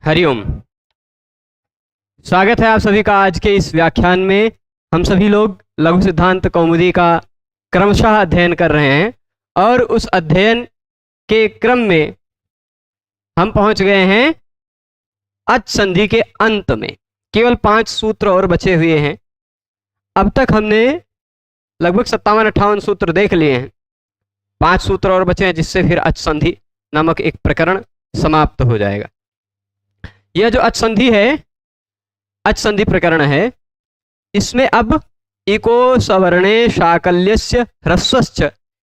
हरिओम। स्वागत है आप सभी का आज के इस व्याख्यान में। हम सभी लोग लघु सिद्धांत कौमुदी का क्रमशः अध्ययन कर रहे हैं और उस अध्ययन के क्रम में हम पहुंच गए हैं अच संधि के अंत में। केवल 5 सूत्र और बचे हुए हैं। अब तक हमने लगभग 57-58 सूत्र देख लिए हैं। 5 सूत्र और बचे हैं जिससे फिर अच संधि नामक एक प्रकरण समाप्त हो जाएगा। यह जो अच संधि है, अच संधि प्रकरण है, इसमें अब इको सवर्णे शाकल्यस्य ह्रस्वश्च,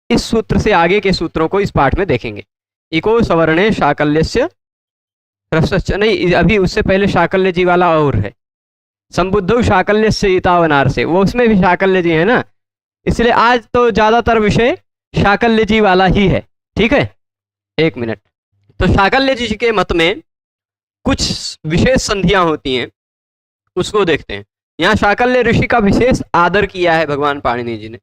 इस सूत्र से आगे के सूत्रों को इस पाठ में देखेंगे। इको सवर्णे शाकल्यस्य ह्रस्वश्च नहीं, अभी उससे पहले शाकल्य जी वाला और है। संबुद्धौ शाकल्यस्य इतावनार से, वो उसमें भी शाकल्य जी है ना, इसलिए आज तो ज्यादातर विषय शाकल्य जी वाला ही है। ठीक है, 1 मिनट। तो शाकल्य जी के मत में कुछ विशेष संधियां होती हैं, उसको देखते हैं। यहाँ शाकल्य ऋषि का विशेष आदर किया है भगवान पाणिनि जी ने।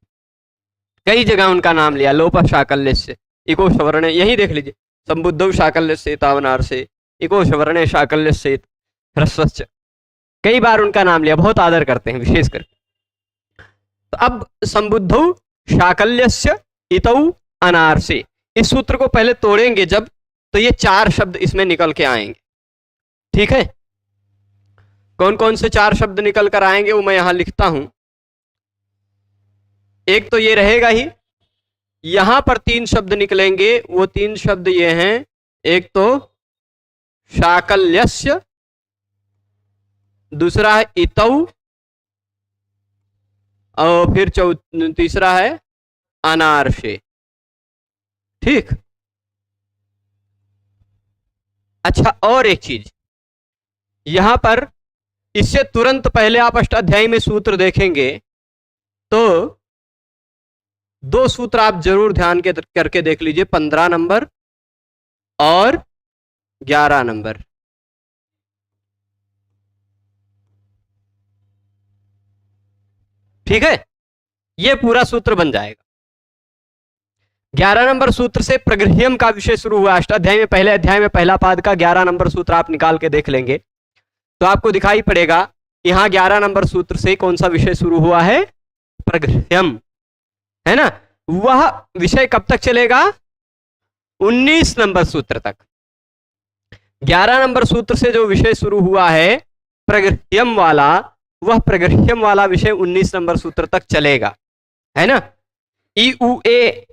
कई जगह उनका नाम लिया, लोप शाकल्यस्य, इको सवर्णे, यही देख लीजिए, संबुद्धौ शाकल्यस्य तावनार से, इको सवर्णे शाकल्यस्य ह्रस्वश्च, कई बार उनका नाम लिया, बहुत आदर करते हैं विशेष करके। तो अब संबुद्धौ शाकल्यस्य इतौ अनार से, इस सूत्र को पहले तोड़ेंगे जब, तो ये 4 शब्द इसमें निकल के आएंगे। ठीक है, कौन कौन से 4 शब्द निकल कर आएंगे वो मैं यहां लिखता हूं। एक तो ये रहेगा ही, यहां पर 3 शब्द निकलेंगे, वो 3 शब्द ये हैं। एक तो शाकल्यस्य, दूसरा है इतौ, और फिर तीसरा है अनारसे। ठीक। अच्छा, और एक चीज यहां पर, इससे तुरंत पहले आप अष्टाध्यायी में सूत्र देखेंगे तो 2 सूत्र आप जरूर ध्यान करके देख लीजिए, 15 नंबर और 11 नंबर। ठीक है, यह पूरा सूत्र बन जाएगा। 11 नंबर सूत्र से प्रगृह्यम का विषय शुरू हुआ। अष्टाध्यायी में, पहले अध्याय में पहला पाद का 11 नंबर सूत्र आप निकाल के देख लेंगे तो आपको दिखाई पड़ेगा यहां 11 नंबर सूत्र से कौन सा विषय शुरू हुआ है, प्रगृह्यम, है ना। वह विषय कब तक चलेगा, 19 नंबर सूत्र तक। 11 नंबर सूत्र से जो विषय शुरू हुआ है प्रगृह्यम वाला, वह प्रगृह्यम वाला विषय 19 नंबर सूत्र तक चलेगा, है ना। ई उ ए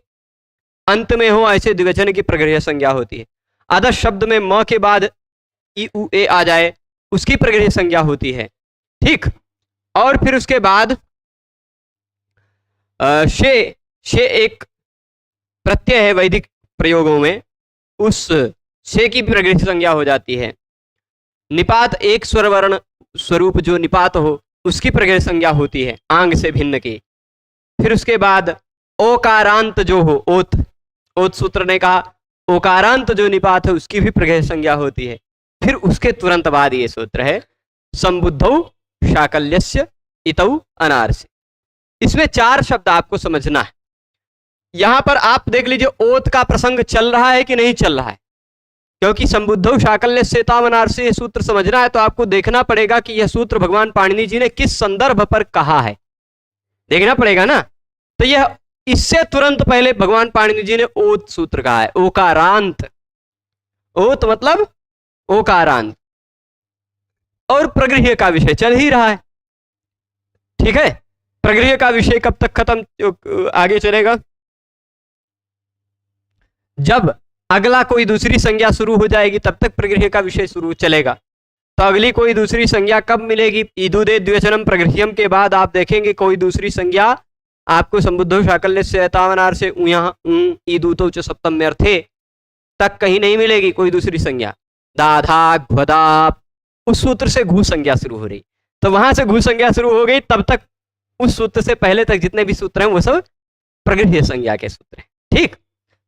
अंत में हो ऐसे द्विवचन की प्रगृह्य संज्ञा होती है। आदर्श शब्द में म के बाद ई उ ए आ जाए, उसकी प्रगृह्य संज्ञा होती है। ठीक। और फिर उसके बाद शे एक प्रत्यय है वैदिक प्रयोगों में, उस शे की प्रगृह्य संज्ञा हो जाती है। निपात, एक स्वर वर्ण स्वरूप जो निपात हो, उसकी प्रगृह्य संज्ञा होती है आंग से भिन्न की। फिर उसके बाद ओकारांत जो हो, ओत सूत्र ने कहा ओकारांत जो निपात है उसकी भी प्रगृह्य संज्ञा होती है। फिर उसके तुरंत बाद ये सूत्र है संबुद्धौ शाकल्यस्य इतौ अनार से। इसमें 4 शब्द आपको समझना है। यहां पर आप देख लीजिए ओत का प्रसंग चल रहा है कि नहीं चल रहा है, क्योंकि संबुद्धौ शाकल्यस्य इतौ अनार से यह सूत्र समझना है तो आपको देखना पड़ेगा कि यह सूत्र भगवान पाणिनि जी ने किस संदर्भ पर कहा है, देखना पड़ेगा ना। तो यह, इससे तुरंत पहले भगवान पाणिनि जी ने ओत सूत्र कहा है, ओकारांत। ओत मतलब ओकारांत, और प्रगृह्य का विषय चल ही रहा है। ठीक है, प्रगृह्य का विषय कब तक खत्म आगे चलेगा, जब अगला कोई दूसरी संज्ञा शुरू हो जाएगी तब तक प्रगृह्य का विषय शुरू चलेगा। तो अगली कोई दूसरी संज्ञा कब मिलेगी, ईदुदे द्विवचनम प्रगृह्यम के बाद आप देखेंगे कोई दूसरी संज्ञा आपको संबुद्धौ शाकल्यस्य इतावनार से ईदूतो च सप्तम्य अर्थे तक कहीं नहीं मिलेगी कोई दूसरी संज्ञा। दाधा घ्वदा, उस सूत्र से घू संज्ञा शुरू हो रही, तो वहां से घू संज्ञा शुरू हो गई, तब तक उस सूत्र से पहले तक जितने भी सूत्र हैं वो सब प्रगृह्य संज्ञा के सूत्र हैं। ठीक।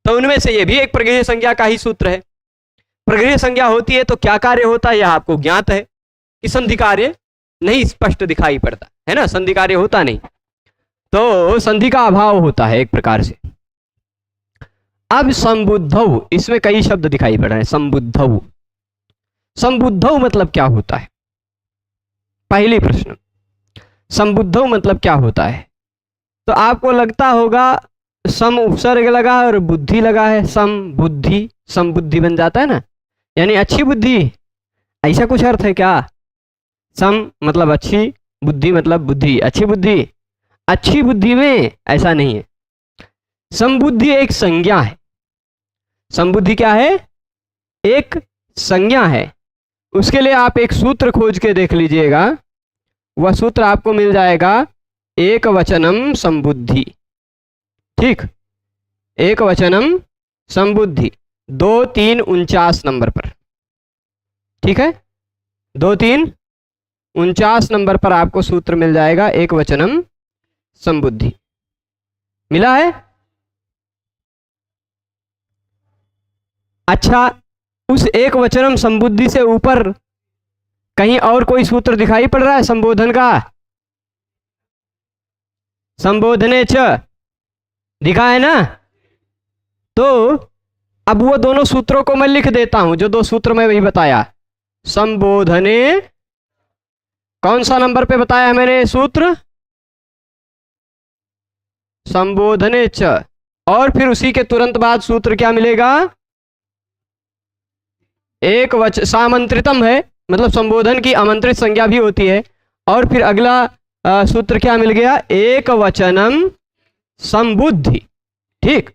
तो उनमें से ये भी एक प्रगृह्य संज्ञा का ही सूत्र है। प्रगृह्य संज्ञा होती है तो क्या कार्य होता है यह आपको ज्ञात है कि संधि कार्य नहीं स्पष्ट दिखाई पड़ता है ना, संधि कार्य होता नहीं, तो संधि का अभाव होता है एक प्रकार से। अब संबुद्धौ, इसमें कई शब्द दिखाई पड़ रहे हैं। संबुद्धौ, संबुद्धौ मतलब क्या होता है? पहली प्रश्न, संबुद्धौ मतलब क्या होता है? तो आपको लगता होगा सम उपसर्ग लगा है और बुद्धि लगा है, समबुद्धि, समबुद्धि बन जाता है ना, यानी अच्छी बुद्धि, ऐसा कुछ अर्थ है क्या? सम मतलब अच्छी, बुद्धि मतलब बुद्धि, अच्छी बुद्धि। अच्छी बुद्धि में ऐसा नहीं है। समबुद्धि एक संज्ञा है। समबुद्धि क्या है? एक संज्ञा है। उसके लिए आप एक सूत्र खोज के देख लीजिएगा, वह सूत्र आपको मिल जाएगा, एक वचनम संबुद्धि। ठीक, एक वचनम संबुद्धि 2349 नंबर पर। ठीक है, 2349 नंबर पर आपको सूत्र मिल जाएगा, एक वचनम संबुद्धि। मिला है? अच्छा, उस एक वचनम संबुद्धि से ऊपर कहीं और कोई सूत्र दिखाई पड़ रहा है संबोधन का? संबोधने च दिखा है ना? तो अब वो दोनों सूत्रों को मैं लिख देता हूं, जो दो सूत्र मैं वही बताया। संबोधने, कौन सा नंबर पे बताया मैंने सूत्र? संबोधने च। और फिर उसी के तुरंत बाद सूत्र क्या मिलेगा? एक सामंत्रितम है, मतलब संबोधन की आमंत्रित संज्ञा भी होती है। और फिर अगला सूत्र क्या मिल गया? एक वचनम संबुद्धि। ठीक,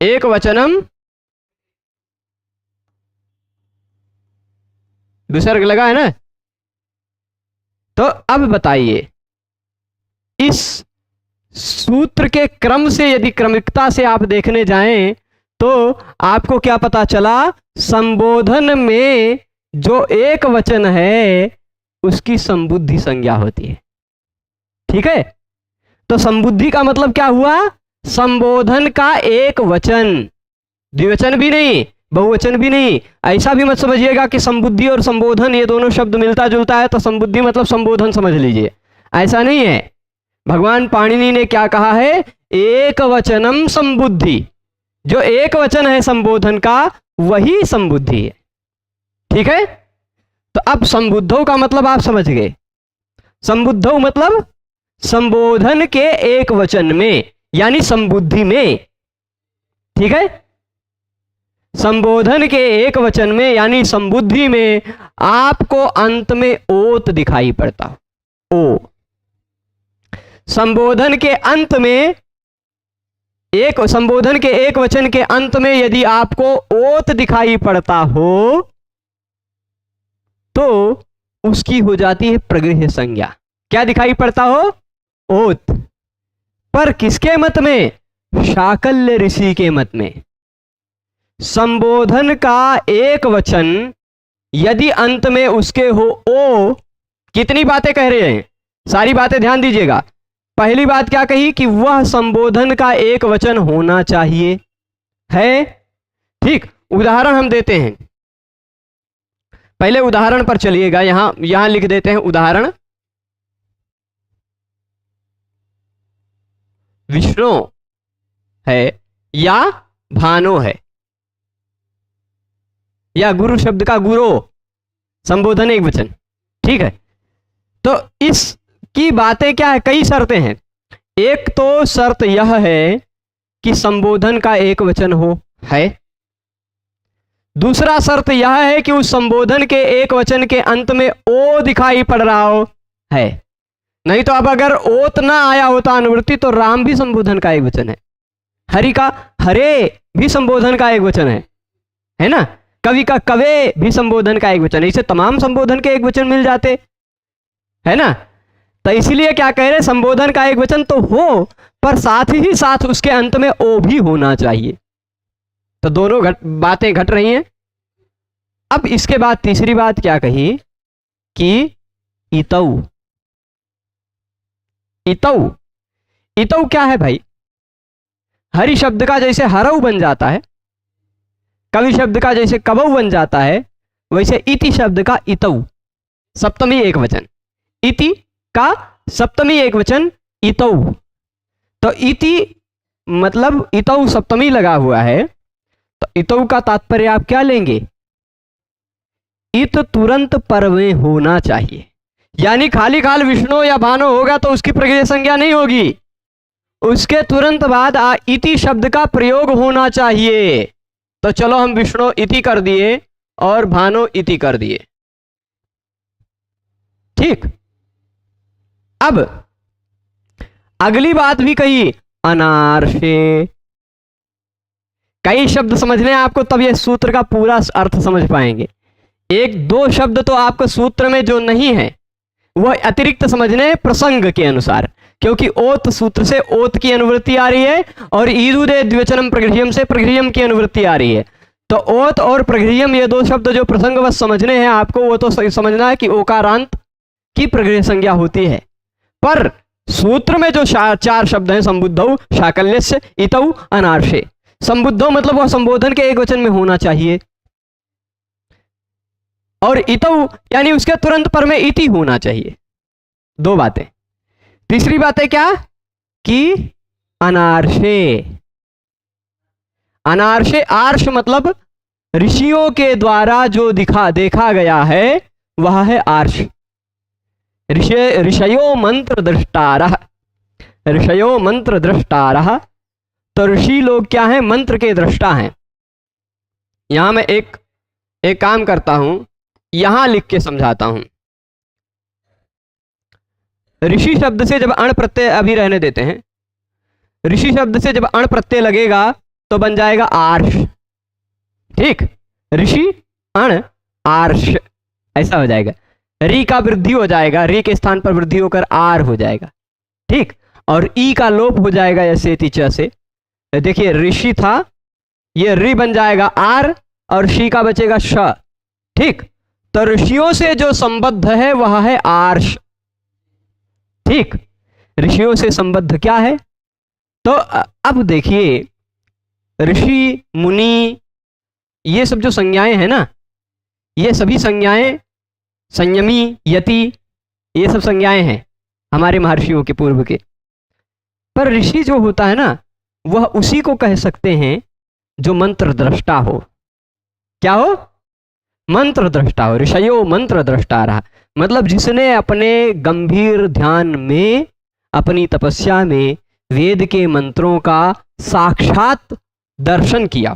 एक वचनम, विसर्ग लगा है ना? तो अब बताइए, इस सूत्र के क्रम से यदि क्रमिकता से आप देखने जाएं तो आपको क्या पता चला? संबोधन में जो एक वचन है उसकी संबुद्धि संज्ञा होती है। ठीक है, तो संबुद्धि का मतलब क्या हुआ? संबोधन का एक वचन, द्विवचन भी नहीं, बहुवचन भी नहीं। ऐसा भी मत समझिएगा कि संबुद्धि और संबोधन ये दोनों शब्द मिलता जुलता है तो संबुद्धि मतलब संबोधन समझ लीजिए, ऐसा नहीं है। भगवान पाणिनि ने क्या कहा है? एक वचनम संबुद्धि। जो एक वचन है संबोधन का वही संबुद्धि है। ठीक है, तो अब संबुद्धौ का मतलब आप समझ गए। संबुद्धौ मतलब संबोधन के एक वचन में, यानी संबुद्धि में। ठीक है, संबोधन के एक वचन में यानी संबुद्धि में आपको अंत में ओत दिखाई पड़ता। ओ, संबोधन के अंत में, एक संबोधन के एक वचन के अंत में यदि आपको ओत दिखाई पड़ता हो तो उसकी हो जाती है प्रगृह्य संज्ञा। क्या दिखाई पड़ता हो? ओत। पर किसके मत में? शाकल्य ऋषि के मत में। संबोधन का एक वचन यदि अंत में उसके हो ओ, कितनी बातें कह रहे हैं, सारी बातें ध्यान दीजिएगा। पहली बात क्या कही? कि वह संबोधन का एक वचन होना चाहिए, है। ठीक, उदाहरण हम देते हैं। पहले उदाहरण पर चलिएगा, यहां लिख देते हैं उदाहरण। विष्णु है या भानो है, या गुरु शब्द का गुरो, संबोधन एक वचन। ठीक है, तो इसकी बातें क्या है? कई शर्तें हैं। एक तो शर्त यह है कि संबोधन का एक वचन हो, है। दूसरा शर्त यह है कि उस संबोधन के एक वचन के अंत में ओ दिखाई पड़ रहा हो, है। नहीं तो अब अगर ओत ना आया होता अनुवृत्ति तो राम भी संबोधन का एक वचन है, हरि का हरे भी संबोधन का एक वचन है ना, कवि का कवे भी संबोधन का एक वचन है। इसे तमाम संबोधन के एक वचन मिल जाते, है ना। तो इसलिए क्या कह रहे? संबोधन का एक वचन तो हो, पर साथ ही साथ उसके अंत में ओ भी होना चाहिए। तो दोनों बातें घट रही हैं। अब इसके बाद तीसरी बात क्या कही? कि इतौ। इतौ, इतौ क्या है भाई? हरि शब्द का जैसे हरऊ बन जाता है, कवि शब्द का जैसे कबऊ बन जाता है, वैसे इति शब्द का इतौ, सप्तमी एक वचन। इति का सप्तमी एक वचन इतौ। तो इति मतलब इतौ सप्तमी लगा हुआ है, तो इतौ का तात्पर्य आप क्या लेंगे? इत तुरंत पर में होना चाहिए। यानी खाली खाल विष्णु या भानो होगा तो उसकी प्रक्रिया संज्ञा नहीं होगी, उसके तुरंत बाद इति शब्द का प्रयोग होना चाहिए। तो चलो हम विष्णु इति कर दिए और भानो इति कर दिए। ठीक, अब अगली बात भी कही, अनार्षे। कई शब्द समझने आपको तब यह सूत्र का पूरा अर्थ समझ पाएंगे। एक दो शब्द तो आपको सूत्र में जो नहीं है वह अतिरिक्त समझने प्रसंग के अनुसार, क्योंकि ओत सूत्र से ओत की अनुवृत्ति आ रही है और ईदुदे द्विवचनम प्रगृह्यम से प्रगृह्यम की अनुवृत्ति आ रही है। तो ओत और प्रगृह्यम ये दो शब्द जो प्रसंगवश समझने हैं आपको, वो तो समझना है कि ओकारांत की प्रगृह्य संज्ञा होती है। पर सूत्र में जो चार शब्द हैं, संबुद्धौ, शाकल्यस्य, इतौ, अनार्षे। संबुद्धौ मतलब वह संबोधन के एक वचन में होना चाहिए, और इतौ यानी उसके तुरंत पर में इति होना चाहिए। दो बातें। तीसरी बात है क्या कि अनार्षे। अनार्षे, आर्ष मतलब ऋषियों के द्वारा जो देखा गया है वह है आर्ष। ऋषयो मंत्र दृष्टारः, ऋषयो मंत्र दृष्टारः। तो ऋषि लोग क्या हैं? मंत्र के दृष्टा हैं। यहां मैं एक काम करता हूं, यहां लिख के समझाता हूं। ऋषि शब्द से जब अण प्रत्यय, अभी रहने देते हैं, ऋषि शब्द से जब अण प्रत्यय लगेगा तो बन जाएगा आर्ष। ठीक, ऋषि अण आर्ष, ऐसा हो जाएगा। री का वृद्धि हो जाएगा, री के स्थान पर वृद्धि होकर आर हो जाएगा। ठीक, और ई का लोप हो जाएगा ऐसे च से। देखिए ऋषि था, ये री बन जाएगा आर और शी का बचेगा श। ठीक, तो ऋषियों से जो संबद्ध है वह है आर्ष। ठीक, ऋषियों से संबद्ध क्या है? तो अब देखिए ऋषि, मुनि, ये सब जो संज्ञाएं हैं ना, ये सभी संज्ञाएं, संयमी, यति, ये सब संज्ञाएं हैं हमारे महर्षियों के पूर्व के। पर ऋषि जो होता है ना, वह उसी को कह सकते हैं जो मंत्र दृष्टा हो। क्या हो? मंत्र दृष्टा हो। ऋषयो मंत्र दृष्टा रहा, मतलब जिसने अपने गंभीर ध्यान में, अपनी तपस्या में वेद के मंत्रों का साक्षात दर्शन किया।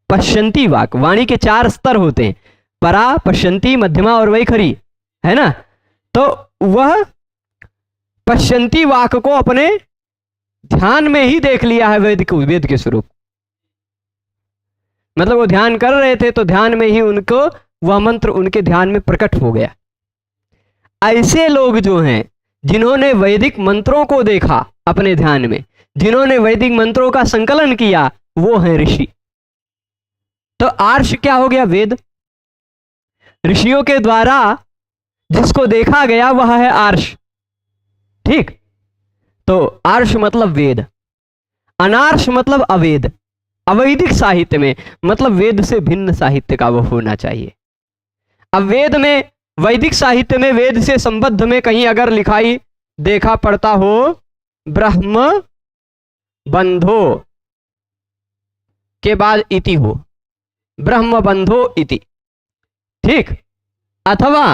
पश्यंती वाक, वाणी के 4 स्तर होते हैं, परा, पश्यंती, मध्यमा और वैखरी, है ना। तो वह पश्यंती वाक को अपने ध्यान में ही देख लिया है वेद के स्वरूप। मतलब वो ध्यान कर रहे थे तो ध्यान में ही उनको वह मंत्र उनके ध्यान में प्रकट हो गया। ऐसे लोग जो हैं जिन्होंने वैदिक मंत्रों को देखा अपने ध्यान में, जिन्होंने वैदिक मंत्रों का संकलन किया, वो हैं ऋषि। तो आर्ष क्या हो गया? वेद। ऋषियों के द्वारा जिसको देखा गया वह है आर्ष। ठीक, तो आर्ष मतलब वेद, अनार्ष मतलब अवेद। अवैदिक साहित्य में मतलब वेद से भिन्न साहित्य का वो होना चाहिए। अब वेद में, वैदिक साहित्य में वेद से संबद्ध में कहीं अगर लिखाई देखा पड़ता हो ब्रह्म बंधो के बाद इति हो, ब्रह्म बंधो इति। ठीक, अथवा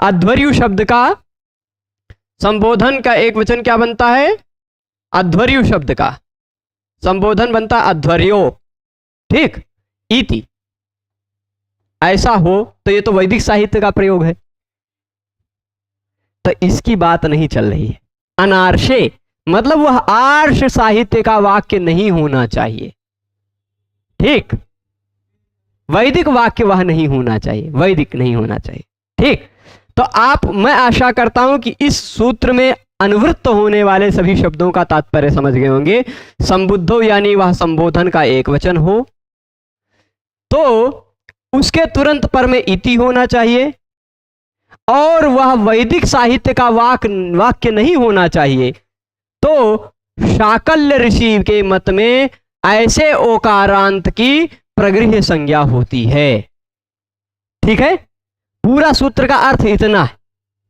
अध्वर्यु शब्द का संबोधन का एक वचन क्या बनता है? अध्वर्यु शब्द का संबोधन बनता अध्वर्यो। ठीक, इति। ऐसा हो तो ये तो वैदिक साहित्य का प्रयोग है, तो इसकी बात नहीं चल रही है। अनार्षे मतलब वह आर्ष साहित्य का वाक्य नहीं होना चाहिए। ठीक, वैदिक वाक्य वह नहीं होना चाहिए, वैदिक नहीं होना चाहिए। ठीक, तो मैं आशा करता हूं कि इस सूत्र में अनुवृत्त होने वाले सभी शब्दों का तात्पर्य समझ गए होंगे। संबुद्धो यानी वह संबोधन का एक वचन हो, तो उसके तुरंत पर में इति होना चाहिए, और वह वैदिक साहित्य का वाक्य नहीं होना चाहिए। तो शाकल्य ऋषि के मत में ऐसे ओकारांत की प्रगृह्य संज्ञा होती है। ठीक है, पूरा सूत्र का अर्थ इतना है।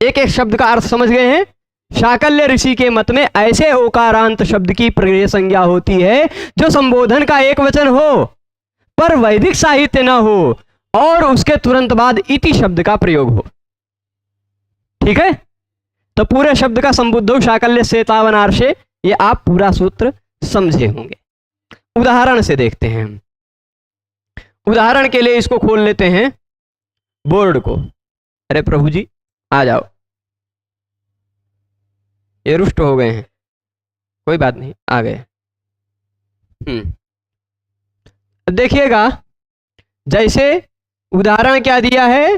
एक एक शब्द का अर्थ समझ गए हैं। शाकल्य ऋषि के मत में ऐसे ओकारांत शब्द की प्रगृह्य संज्ञा होती है जो संबोधन का एक वचन हो पर वैदिक साहित्य ना हो, और उसके तुरंत बाद इति शब्द का प्रयोग हो। ठीक है, तो पूरे शब्द का संबुद्धौ शाकल्य से तावनार्षे, ये आप पूरा सूत्र समझे होंगे। उदाहरण से देखते हैं हम। उदाहरण के लिए इसको खोल लेते हैं बोर्ड को। अरे प्रभु जी आ जाओ, ये रुष्ट हो गए हैं, कोई बात नहीं, आ गए। देखिएगा, जैसे उदाहरण क्या दिया है,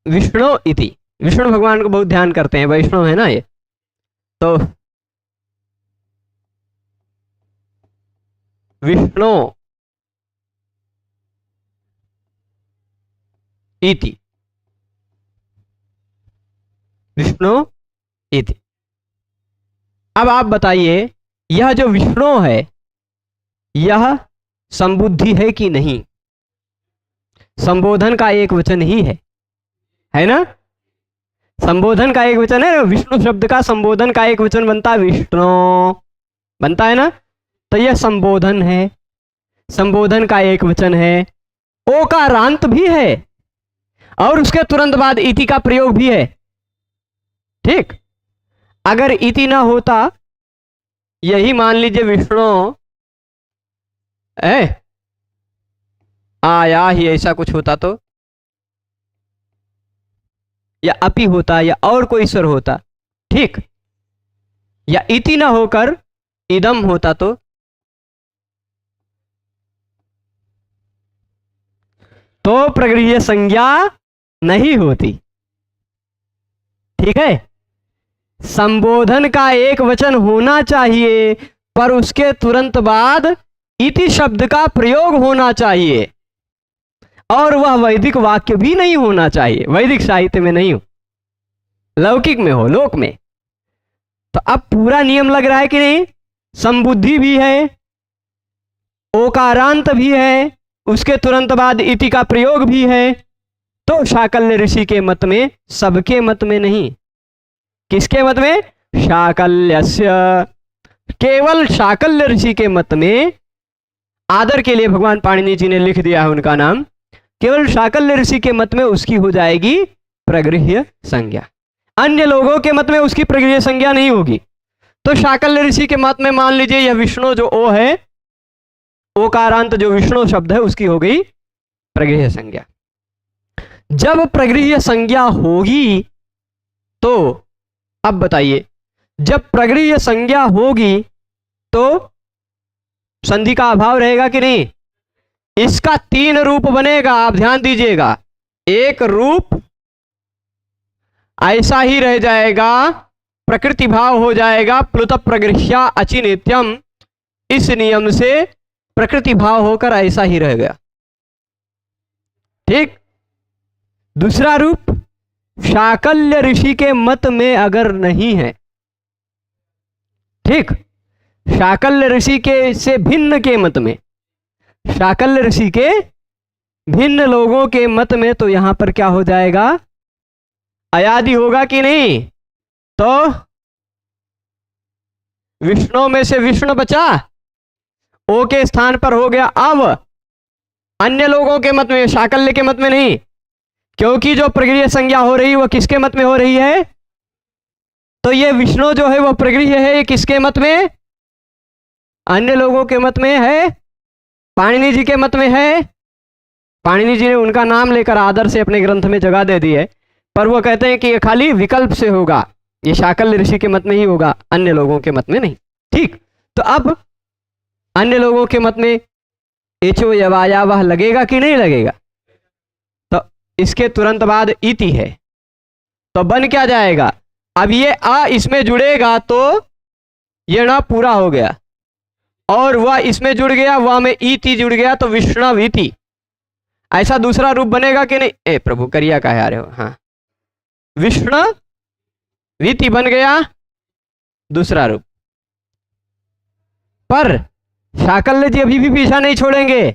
विष्णु इति, विष्णु भगवान को बहुत ध्यान करते हैं, वैष्णव है ना ये, तो विष्णु इति, विष्णु इति। अब आप बताइए, यह जो विष्णु है यह संबुद्धि है कि नहीं? संबोधन का एक वचन ही है ना? संबोधन का एक वचन है, विष्णु शब्द का संबोधन का एक वचन बनता है विष्णु, बनता है ना? तो यह संबोधन है, संबोधन का एक वचन है, ओ का रांत भी है और उसके तुरंत बाद इति का प्रयोग भी है। ठीक, अगर इति ना होता, यही मान लीजिए विष्णु आया ही, ऐसा कुछ होता तो, या अपि होता, या और कोई स्वर होता, ठीक, या इति ना होकर इदम होता तो प्रगृह्य संज्ञा नहीं होती। ठीक है, संबोधन का एक वचन होना चाहिए, पर उसके तुरंत बाद इति शब्द का प्रयोग होना चाहिए, और वह वैदिक वाक्य भी नहीं होना चाहिए, वैदिक साहित्य में नहीं हो, लौकिक में हो, लोक में। तो अब पूरा नियम लग रहा है कि नहीं? संबुद्धि भी है, ओकारांत भी है, उसके तुरंत बाद इति का प्रयोग भी है। तो शाकल्य ऋषि के मत में, सबके मत में नहीं, किसके मत में? शाकल्यस्य, केवल शाकल्य ऋषि के मत में, आदर के लिए भगवान पाणिनि जी ने लिख दिया है उनका नाम, केवल शाकल्य ऋषि के मत में उसकी हो जाएगी प्रगृह्य संज्ञा, अन्य लोगों के मत में उसकी प्रगृह्य संज्ञा नहीं होगी। तो शाकल्य ऋषि के मत में मान लीजिए यह विष्णु जो ओ है, ओकारांत जो विष्णु शब्द है, उसकी हो गई प्रगृह्य संज्ञा। जब प्रगृह्य संज्ञा होगी तो अब बताइए, जब प्रगृह्य संज्ञा होगी तो संधि का अभाव रहेगा कि नहीं? इसका 3 रूप बनेगा, आप ध्यान दीजिएगा। एक रूप ऐसा ही रह जाएगा, प्रकृति भाव हो जाएगा, प्लुत प्रगृह्या अचिनित्यम, इस नियम से प्रकृति भाव होकर ऐसा ही रह गया। ठीक, दूसरा रूप शाकल्य ऋषि के मत में अगर नहीं है, ठीक, शाकल्य ऋषि के से भिन्न के मत में, शाकल्य ऋषि के भिन्न लोगों के मत में, तो यहां पर क्या हो जाएगा? अयादि होगा कि नहीं? तो विष्णु में से विष्णु बचा, ओ के स्थान पर हो गया। अब अन्य लोगों के मत में, शाकल्य के मत में नहीं, क्योंकि जो प्रगृह्य संज्ञा हो रही है वह किसके मत में हो रही है? तो ये विष्णु जो है वह प्रगृह्य है, ये किसके मत में? अन्य लोगों के मत में है, पाणिनि जी के मत में है। पाणिनि जी ने उनका नाम लेकर आदर से अपने ग्रंथ में जगह दे दी है, पर वो कहते हैं कि ये खाली विकल्प से होगा, ये शाकल्य ऋषि के मत में ही होगा, अन्य लोगों के मत में नहीं। ठीक, तो अब अन्य लोगों के मत में एचो यवाया वह लगेगा कि नहीं लगेगा? तो इसके तुरंत बाद इति है, तो बन क्या जाएगा? अब ये आ इसमें जुड़ेगा तो ये ना पूरा हो गया, और वह इसमें जुड़ गया, वह में इति जुड़ गया, तो विष्णविति, ऐसा दूसरा रूप बनेगा कि नहीं? ए प्रभु करिया काहे आ रहे हो? हाँ, विष्णविति बन गया दूसरा रूप। पर शाकल्य जी अभी भी पीछा नहीं छोड़ेंगे।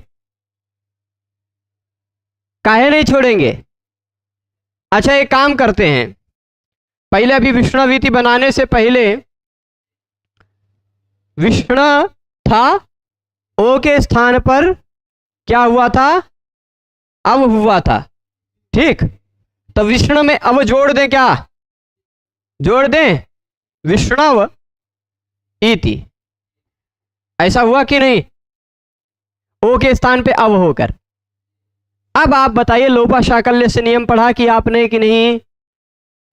काहे नहीं छोड़ेंगे? अच्छा एक काम करते हैं, पहले अभी विष्णविति बनाने से पहले विष्णु था, ओ के स्थान पर क्या हुआ था? अव हुआ था, ठीक। तो विष्णु में अव जोड़ दें, क्या जोड़ दें? विष्णव इति, ऐसा हुआ कि नहीं? ओ के स्थान पे अव होकर। अब आप बताइए, लोपा शाकल्य से नियम पढ़ा कि आपने कि नहीं?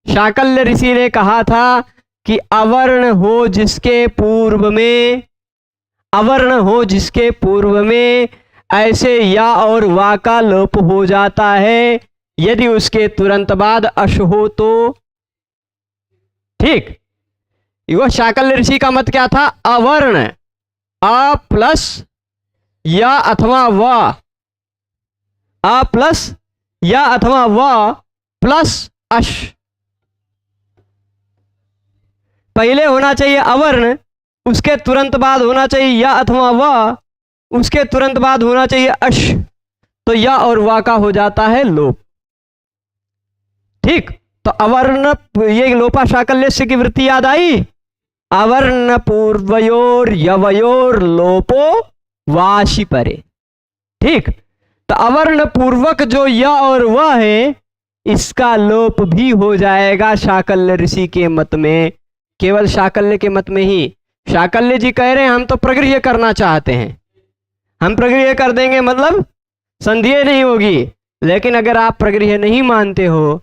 शाकल्य ऋषि ने कहा था कि अवर्ण हो जिसके पूर्व में, अवर्ण हो जिसके पूर्व में ऐसे या और वा का लोप हो जाता है, यदि उसके तुरंत बाद अश हो तो, ठीक। वह शाकल्य ऋषि का मत क्या था? अवर्ण अ प्लस या अथवा व, अ प्लस या अथवा व प्लस अश। पहले होना चाहिए अवर्ण, उसके तुरंत बाद होना चाहिए या अथवा व, उसके तुरंत बाद होना चाहिए अश, तो या और वा का हो जाता है लोप, ठीक। तो अवर्ण, ये लोपा शाकल्य से की वृत्ति याद आई? अवर्ण पूर्वयोर यवयोर लोपो वाशी परे, ठीक। तो अवर्ण पूर्वक जो य और व है, इसका लोप भी हो जाएगा शाकल्य ऋषि के मत में, केवल शाकल्य के मत में ही। शाकल्य जी कह रहे हैं हम तो प्रगृह्य करना चाहते हैं, हम प्रगृह्य कर देंगे मतलब संधि नहीं होगी, लेकिन अगर आप प्रगृह्य नहीं मानते हो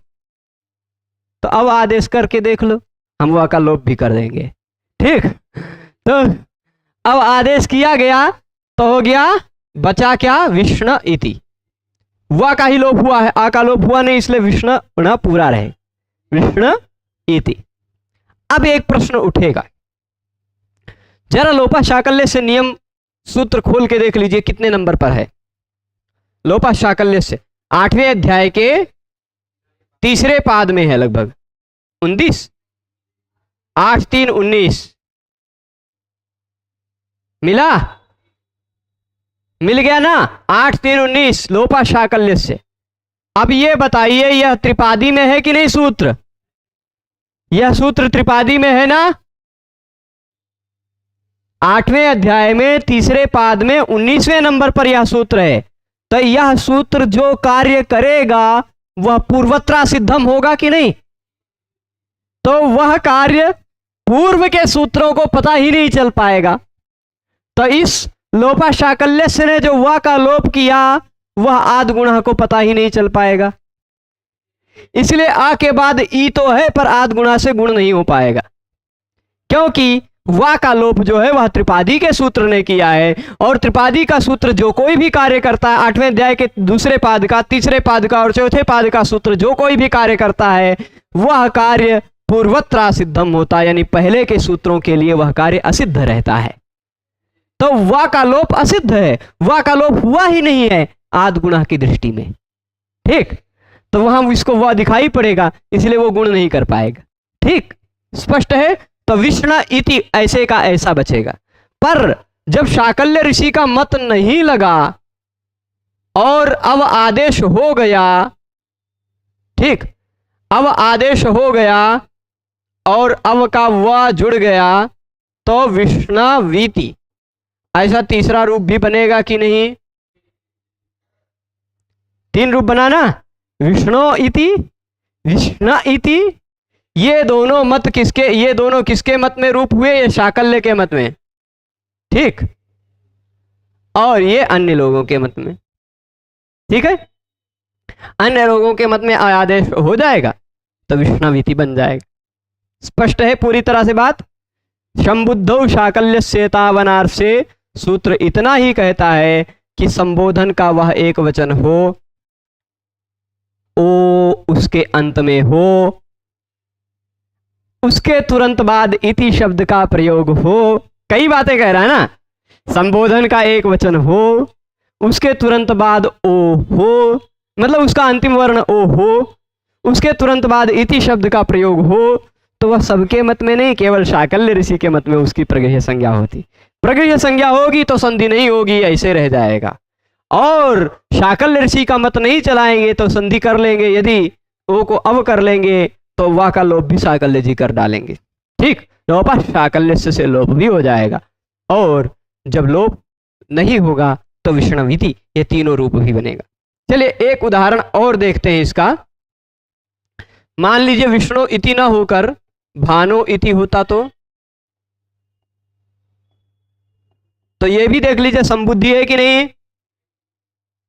तो अब आदेश करके देख लो, हम व का लोप भी कर देंगे, ठीक। तो अब आदेश किया गया तो हो गया, बचा क्या? विष्णु इति। व का ही लोप हुआ है, आ का लोप हुआ नहीं, इसलिए विष्णु न पूरा रहे, विष्णु इति। अब एक प्रश्न उठेगा, जरा लोपा शाकल्य से नियम सूत्र खोल के देख लीजिए कितने नंबर पर है। लोपा शाकल्य से 8वें अध्याय के तीसरे पाद में है, लगभग 19, 8 3 19 मिला, मिल गया ना? 8 3 19 लोपा शाकल्य से। अब ये बताइए, यह त्रिपादी में है कि नहीं सूत्र? यह सूत्र त्रिपादी में है ना? 8वें अध्याय में तीसरे पाद में 19वें नंबर पर यह सूत्र है। तो यह सूत्र जो कार्य करेगा वह पूर्वत्रा सिद्धम होगा कि नहीं? तो वह कार्य पूर्व के सूत्रों को पता ही नहीं चल पाएगा। तो इस लोपा शाकल्य से ने जो व का लोप किया वह आद गुणा को पता ही नहीं चल पाएगा, इसलिए आ के बाद ई तो है पर आद गुणा से गुण नहीं हो पाएगा, क्योंकि वा का लोप जो है वह त्रिपादी के सूत्र ने किया है, और त्रिपादी का सूत्र जो कोई भी कार्य करता है, 8वें अध्याय के दूसरे पाद का, तीसरे पाद का और चौथे पाद का सूत्र जो कोई भी कार्य करता है वह कार्य पूर्वत्रा सिद्धम होता है, यानी पहले के सूत्रों के लिए वह कार्य असिद्ध रहता है। तो वा का लोप असिद्ध है, वा का लोप हुआ ही नहीं है आद गुणा की दृष्टि में, ठीक। तो वहां इसको वा दिखाई पड़ेगा, इसलिए वो गुण नहीं कर पाएगा, ठीक। स्पष्ट है? तो विष्णु इति ऐसे का ऐसा बचेगा। पर जब शाकल्य ऋषि का मत नहीं लगा और अब आदेश हो गया, ठीक, अब आदेश हो गया और अब का व जुड़ गया, तो विष्णवीति ऐसा तीसरा रूप भी बनेगा कि नहीं? 3 रूप बनाना, विष्णु इति, विष्णु इति। ये दोनों मत किसके, ये दोनों किसके मत में रूप हुए? ये शाकल्य के मत में, ठीक, और ये अन्य लोगों के मत में, ठीक है। अन्य लोगों के मत में आदेश हो जाएगा तो विष्णवीति बन जाएगा। स्पष्ट है पूरी तरह से बात? संबुद्धौ शाकल्य सेतावनार्थ से सूत्र इतना ही कहता है कि संबोधन का वह एक वचन हो, ओ उसके अंत में हो, उसके तुरंत बाद इति शब्द का प्रयोग हो। कई बातें कह रहा है ना, संबोधन का एक वचन हो, उसके तुरंत बाद ओ हो, मतलब उसका अंतिम वर्ण ओ हो, उसके तुरंत बाद इति शब्द का प्रयोग हो, तो वह सबके मत में नहीं, केवल शाकल्य ऋषि के मत में उसकी प्रगृह्य संज्ञा होती। प्रगृह्य संज्ञा होगी तो संधि नहीं होगी, ऐसे रह जाएगा। और शाकल्य ऋषि का मत नहीं चलाएंगे तो संधि कर लेंगे, यदि ओ को अब कर लेंगे तो वा का लोप भी शाकल्य जी कर डालेंगे, ठीक। लोपा शाकल्य से लोप भी हो जाएगा, और जब लोप नहीं होगा तो विष्णवीति, ये तीनों रूप भी बनेगा। चलिए एक उदाहरण और देखते हैं इसका। मान लीजिए विष्णु इति ना होकर भानो इति होता तो ये भी देख लीजिए संबुद्धि है कि नहीं,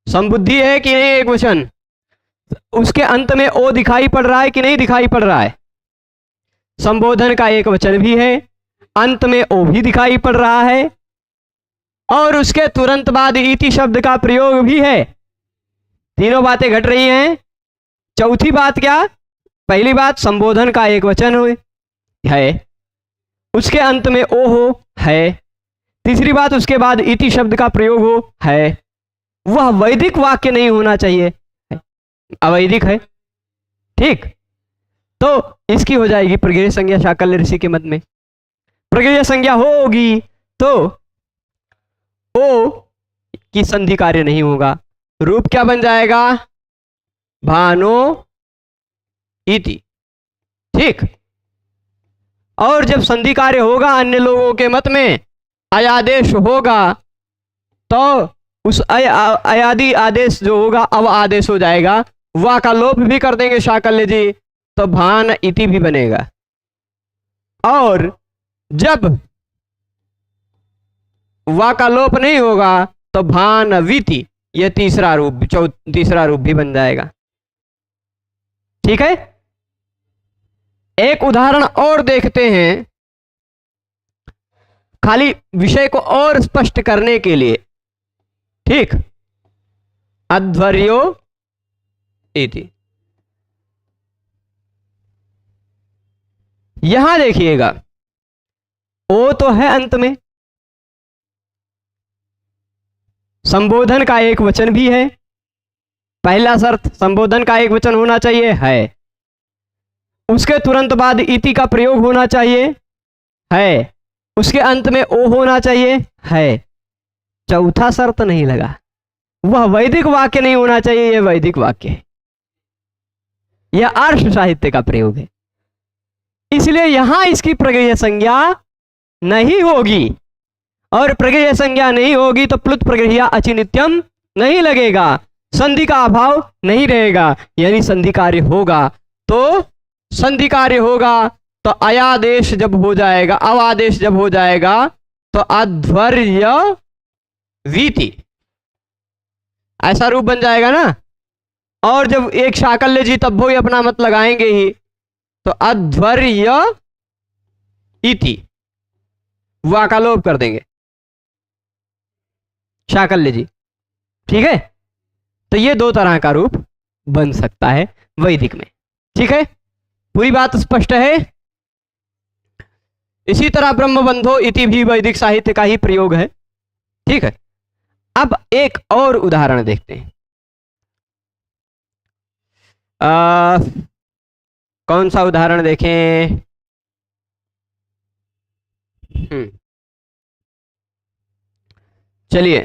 संबुद्धि है कि नहीं, एक वचन। उसके अंत में ओ दिखाई पड़ रहा है कि नहीं दिखाई पड़ रहा है, संबोधन का एक वचन भी है, अंत में ओ भी दिखाई पड़ रहा है, और उसके तुरंत बाद इति शब्द का प्रयोग भी है। तीनों बातें घट रही हैं। चौथी बात क्या, पहली बात संबोधन का एक वचन है, उसके अंत में ओ हो है, तीसरी बात उसके बाद इति शब्द का प्रयोग हो है। वह वैदिक वाक्य नहीं होना चाहिए, अवैदिक है। ठीक, तो इसकी हो जाएगी प्रगृह्य संज्ञा शाकल्य ऋषि के मत में। प्रगृह्य संज्ञा होगी तो ओ की संधि कार्य नहीं होगा, रूप क्या बन जाएगा, भानो इति। ठीक, और जब संधि कार्य होगा अन्य लोगों के मत में अयादेश होगा तो उस अयादि आदेश जो होगा अब आदेश हो जाएगा, वा का लोप भी कर देंगे शाकल्य जी तो भान इति भी बनेगा। और जब वा का लोप नहीं होगा तो भान वीति, यह तीसरा रूप भी बन जाएगा। ठीक है, एक उदाहरण और देखते हैं खाली विषय को और स्पष्ट करने के लिए। ठीक, अध्वर्यो इति। यहां देखिएगा ओ तो है अंत में, संबोधन का एक वचन भी है। पहला शर्त संबोधन का एक वचन होना चाहिए है, उसके तुरंत बाद इति का प्रयोग होना चाहिए है, उसके अंत में ओ होना चाहिए है। चौथा शर्त नहीं लगा, वह वैदिक वाक्य नहीं होना चाहिए, यह वैदिक वाक्य है, यह आर्ष साहित्य का प्रयोग है, इसलिए यहां इसकी प्रगृह्य संज्ञा नहीं होगी। और प्रगृह्य संज्ञा नहीं होगी तो प्लुत प्रगृह्या अचिनित्यम नहीं लगेगा, संधि का अभाव नहीं रहेगा, यानी संधि कार्य होगा तो संधि कार्य होगा तो अयादेश जब हो जाएगा, अवादेश जब हो जाएगा तो अध्वर्य वीति, ऐसा रूप बन जाएगा ना। और जब एक शाकल्य जी तब वो ही अपना मत लगाएंगे ही तो अध्वर्य इति, वा का लोप कर देंगे शाकल्य जी। ठीक है, तो ये दो तरह का रूप बन सकता है वैदिक में। ठीक है, पूरी बात स्पष्ट है। इसी तरह ब्रह्मबंधो इति भी वैदिक साहित्य का ही प्रयोग है। ठीक है, अब एक और उदाहरण देखते हैं। कौन सा उदाहरण देखें? चलिए,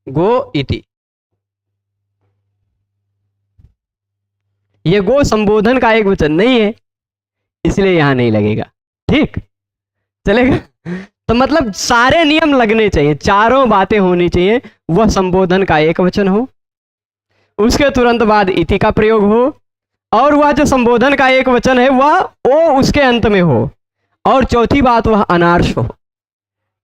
गो इति। ये गो संबोधन का एक वचन नहीं है, इसलिए यहां नहीं लगेगा। ठीक, चलेगा। तो मतलब सारे नियम लगने चाहिए, चारों बातें होनी चाहिए। वह संबोधन का एक वचन हो, उसके तुरंत बाद इति का प्रयोग हो, और वह जो संबोधन का एक वचन है वह ओ उसके अंत में हो, और चौथी बात वह अनार्ष हो।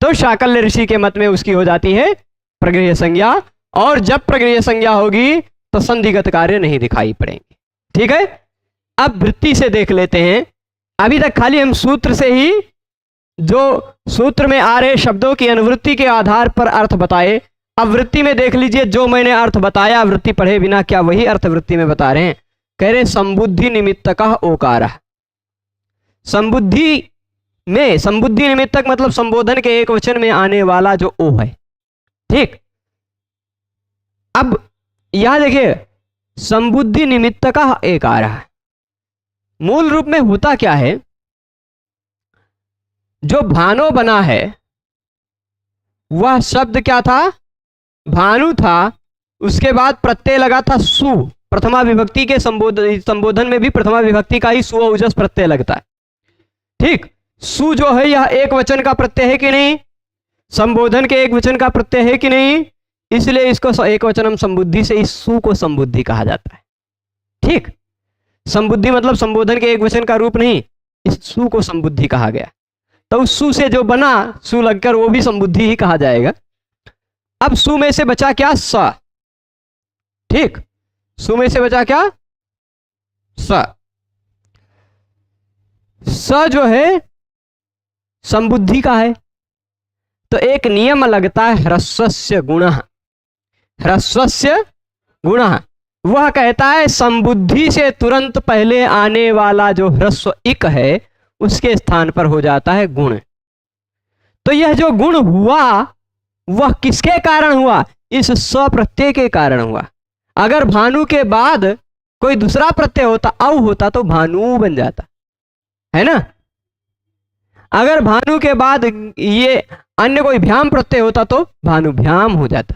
तो शाकल्य ऋषि के मत में उसकी हो जाती है प्रगृह्य संज्ञा, और जब प्रगृह्य संज्ञा होगी तो संधिगत कार्य नहीं दिखाई पड़ेंगे। ठीक है, अब वृत्ति से देख लेते हैं। अभी तक खाली हम सूत्र से ही, जो सूत्र में आ रहे शब्दों की अनुवृत्ति के आधार पर अर्थ बताए। अब वृत्ति में देख लीजिए, जो मैंने अर्थ बताया वृत्ति पढ़े बिना, क्या वही अर्थ वृत्ति में बता रहे हैं। कह रहे संबुद्धि निमित्तकः ओकारः। संबुद्धि में, संबुद्धि निमित्तक मतलब संबोधन के एक वचन में आने वाला जो ओ है। ठीक, अब यहां देखिए संबुद्धि निमित्तकः एकारः, मूल रूप में होता क्या है, जो भानो बना है वह शब्द क्या था, भानु था। उसके बाद प्रत्यय लगा था सु, प्रथमा विभक्ति के संबोधन में भी प्रथमा विभक्ति का ही सु ओजस प्रत्यय लगता है। ठीक, सु जो है यह एक वचन का प्रत्यय है कि नहीं, संबोधन के एक वचन का प्रत्यय है कि नहीं, इसलिए इसको एक वचनम संबुद्धि से इस सु को संबुद्धि कहा जाता है। ठीक, संबुद्धि मतलब संबोधन के एक वचन का रूप नहीं, इस सु को संबुद्धि कहा गया। तो उस सु से जो बना सु लगकर वो भी संबुद्धि ही कहा जाएगा। अब सु में से बचा क्या? स। ठीक, सु में से बचा क्या? स। स जो है संबुद्धि का है। तो एक नियम लगता है ह्रस्वस्य गुणः। ह्रस्वस्य गुणः वह कहता है संबुद्धि से तुरंत पहले आने वाला जो ह्रस्व इक है उसके स्थान पर हो जाता है गुण। तो यह जो गुण हुआ वह किसके कारण हुआ? इस स प्रत्यय के कारण हुआ। अगर भानु के बाद कोई दूसरा प्रत्यय होता, औ होता, तो भानु बन जाता है ना। अगर भानु के बाद ये अन्य कोई भ्याम प्रत्यय होता तो भानुभ्याम हो जाता।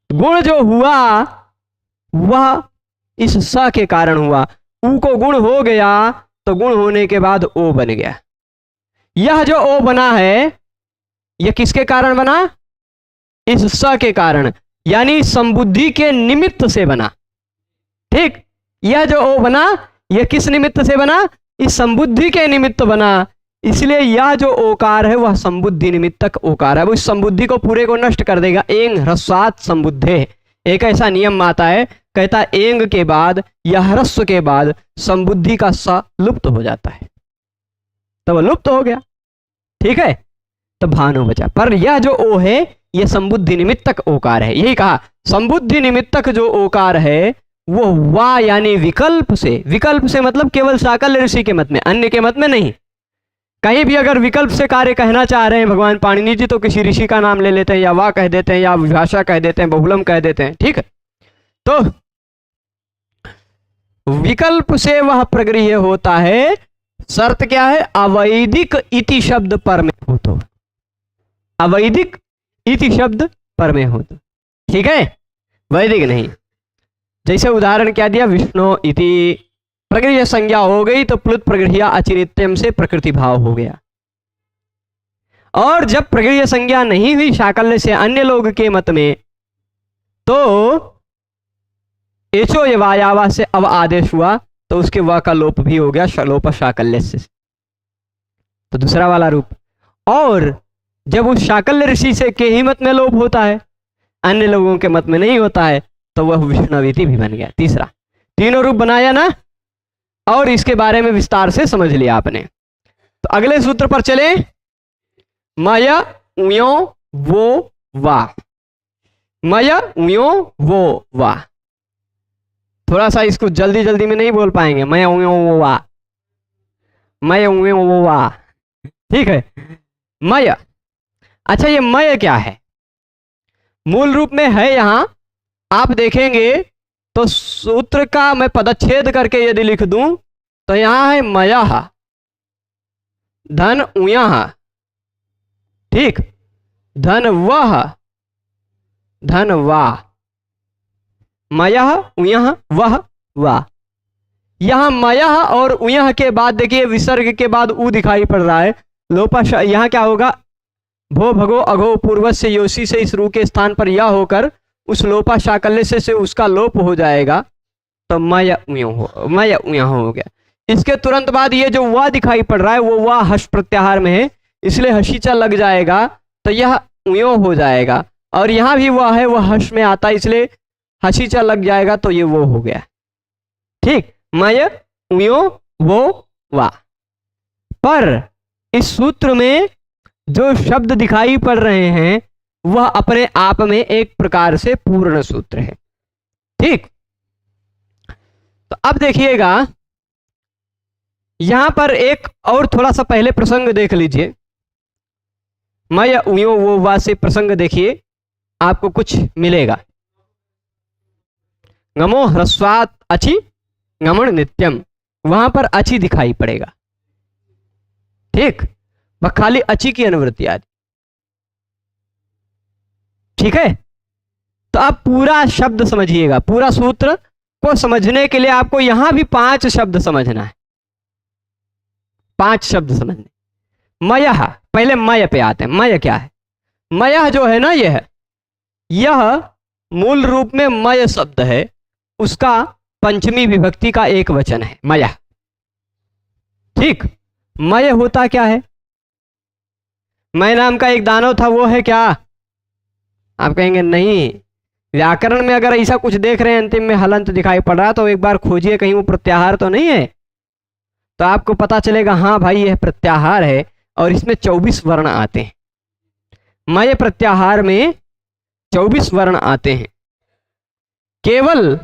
गुण जो हुआ वह इस स के कारण हुआ। उ को गुण हो गया तो गुण होने के बाद ओ बन गया। यह जो ओ बना है यह किसके कारण बना? इस स के कारण, यानी संबुद्धि के निमित्त से बना। ठीक, यह जो ओ बना यह किस निमित्त से बना? इस संबुद्धि के निमित्त बना। इसलिए यह जो ओकार है वह संबुद्धि निमित्तक ओकार है। वो इस संबुद्धि को पूरे को नष्ट कर देगा। एंग ह्रस्वात् संबुद्धे, एक ऐसा नियम आता है, कहता है एंग के बाद या ह्रस्व के बाद संबुद्धि का स लुप्त हो जाता है, तो वह लुप्त हो गया। ठीक है, तो भानु बचा। पर यह जो ओ है यह संबुद्धि निमित्तक ओकार है। यही कहा संबुद्धि निमित्तक जो ओकार है वो वा यानी विकल्प से, विकल्प से मतलब केवल शाकल्य ऋषि के मत में, अन्य के मत में नहीं। कहीं भी अगर विकल्प से कार्य कहना चाह रहे हैं भगवान पाणिनि जी तो किसी ऋषि का नाम ले लेते हैं, या वा कह देते हैं, या विभाषा कह देते हैं, बहुलम कह देते हैं। ठीक है, तो विकल्प से वह प्रगृह्य होता है। शर्त क्या है? अवैदिक इति शब्द पर में हो तो, अवैदिक इति शब्द पर में हो तो। ठीक है, वैदिक नहीं। जैसे उदाहरण क्या दिया? विष्णु इति प्रगृह्य संज्ञा हो गई तो प्लुत प्रगृह्या अचिनित्यम से प्रकृति भाव हो गया। और जब प्रगृह्य संज्ञा नहीं हुई शाकल्य से अन्य लोग के मत में तो एचो यवायावा से अब आदेश हुआ तो उसके व का लोप भी हो गया, लोप शाकल्य से, तो दूसरा वाला रूप। और जब उस शाकल्य ऋषि से के ही मत में लोप होता है, अन्य लोगों के मत में नहीं होता है, तो वह विष्णुवीति भी बन गया। तीसरा, तीनों रूप बनाया ना, और इसके बारे में विस्तार से समझ लिया आपने। तो अगले सूत्र पर चले। मय उयो वो वा, मय उयो वो वा। थोड़ा सा इसको जल्दी जल्दी में नहीं बोल पाएंगे। मय उयो वो वा, मय उयो वो वा। ठीक है, मय। अच्छा, ये मय क्या है? मूल रूप में है यहां, आप देखेंगे तो सूत्र का मैं पदच्छेद करके यदि लिख दूं तो यहां है मयः धन उयः, ठीक, धन वह धन वा, मयः उयः वह वा। यहां मयः और उयः के बाद देखिए विसर्ग के बाद उ दिखाई पड़ रहा है। लोपा यहां क्या होगा? भो भगो अघो पूर्वस्य योशी से इस रू के स्थान पर यह होकर उस लोपा शाकल्य से उसका लोप हो जाएगा, तो मय उय हो गया। इसके तुरंत बाद ये जो वा दिखाई पड़ रहा है वो वा हर्ष प्रत्याहार में है, इसलिए हशीचा लग जाएगा तो यह उयो हो जाएगा। और यहां भी वह है, वह हर्ष में आता है, इसलिए हशीचा लग जाएगा तो ये वो हो गया। ठीक, मय उयो वो वा। पर इस सूत्र में जो शब्द दिखाई पड़ रहे हैं वह अपने आप में एक प्रकार से पूर्ण सूत्र है। ठीक, तो अब देखिएगा यहां पर एक और थोड़ा सा पहले प्रसंग देख लीजिए। मय उयो वो वा से प्रसंग देखिए, आपको कुछ मिलेगा। गमो ह्रस्वात् अचि गमन नित्यम, वहां पर अचि दिखाई पड़ेगा। ठीक, वह खाली अचि की अनुवृत्ति आदि। ठीक है, तो अब पूरा शब्द समझिएगा। पूरा सूत्र को समझने के लिए आपको यहां भी 5 शब्द समझना है। 5 शब्द समझने। मयः, पहले मय पे आते हैं। मय क्या है? मयः जो है ना, यह मूल रूप में मय शब्द है, उसका पंचमी विभक्ति का एक वचन है मया। ठीक, मय होता क्या है? मय नाम का एक दानव था, वो है क्या? आप कहेंगे नहीं। व्याकरण में अगर ऐसा कुछ देख रहे हैं, अंतिम में हलंत दिखाई पड़ रहा, तो एक बार खोजिए कहीं वो प्रत्याहार तो नहीं है, तो आपको पता चलेगा हाँ भाई यह प्रत्याहार है और इसमें 24 वर्ण आते हैं। मय प्रत्याहार में 24 वर्ण आते हैं। केवल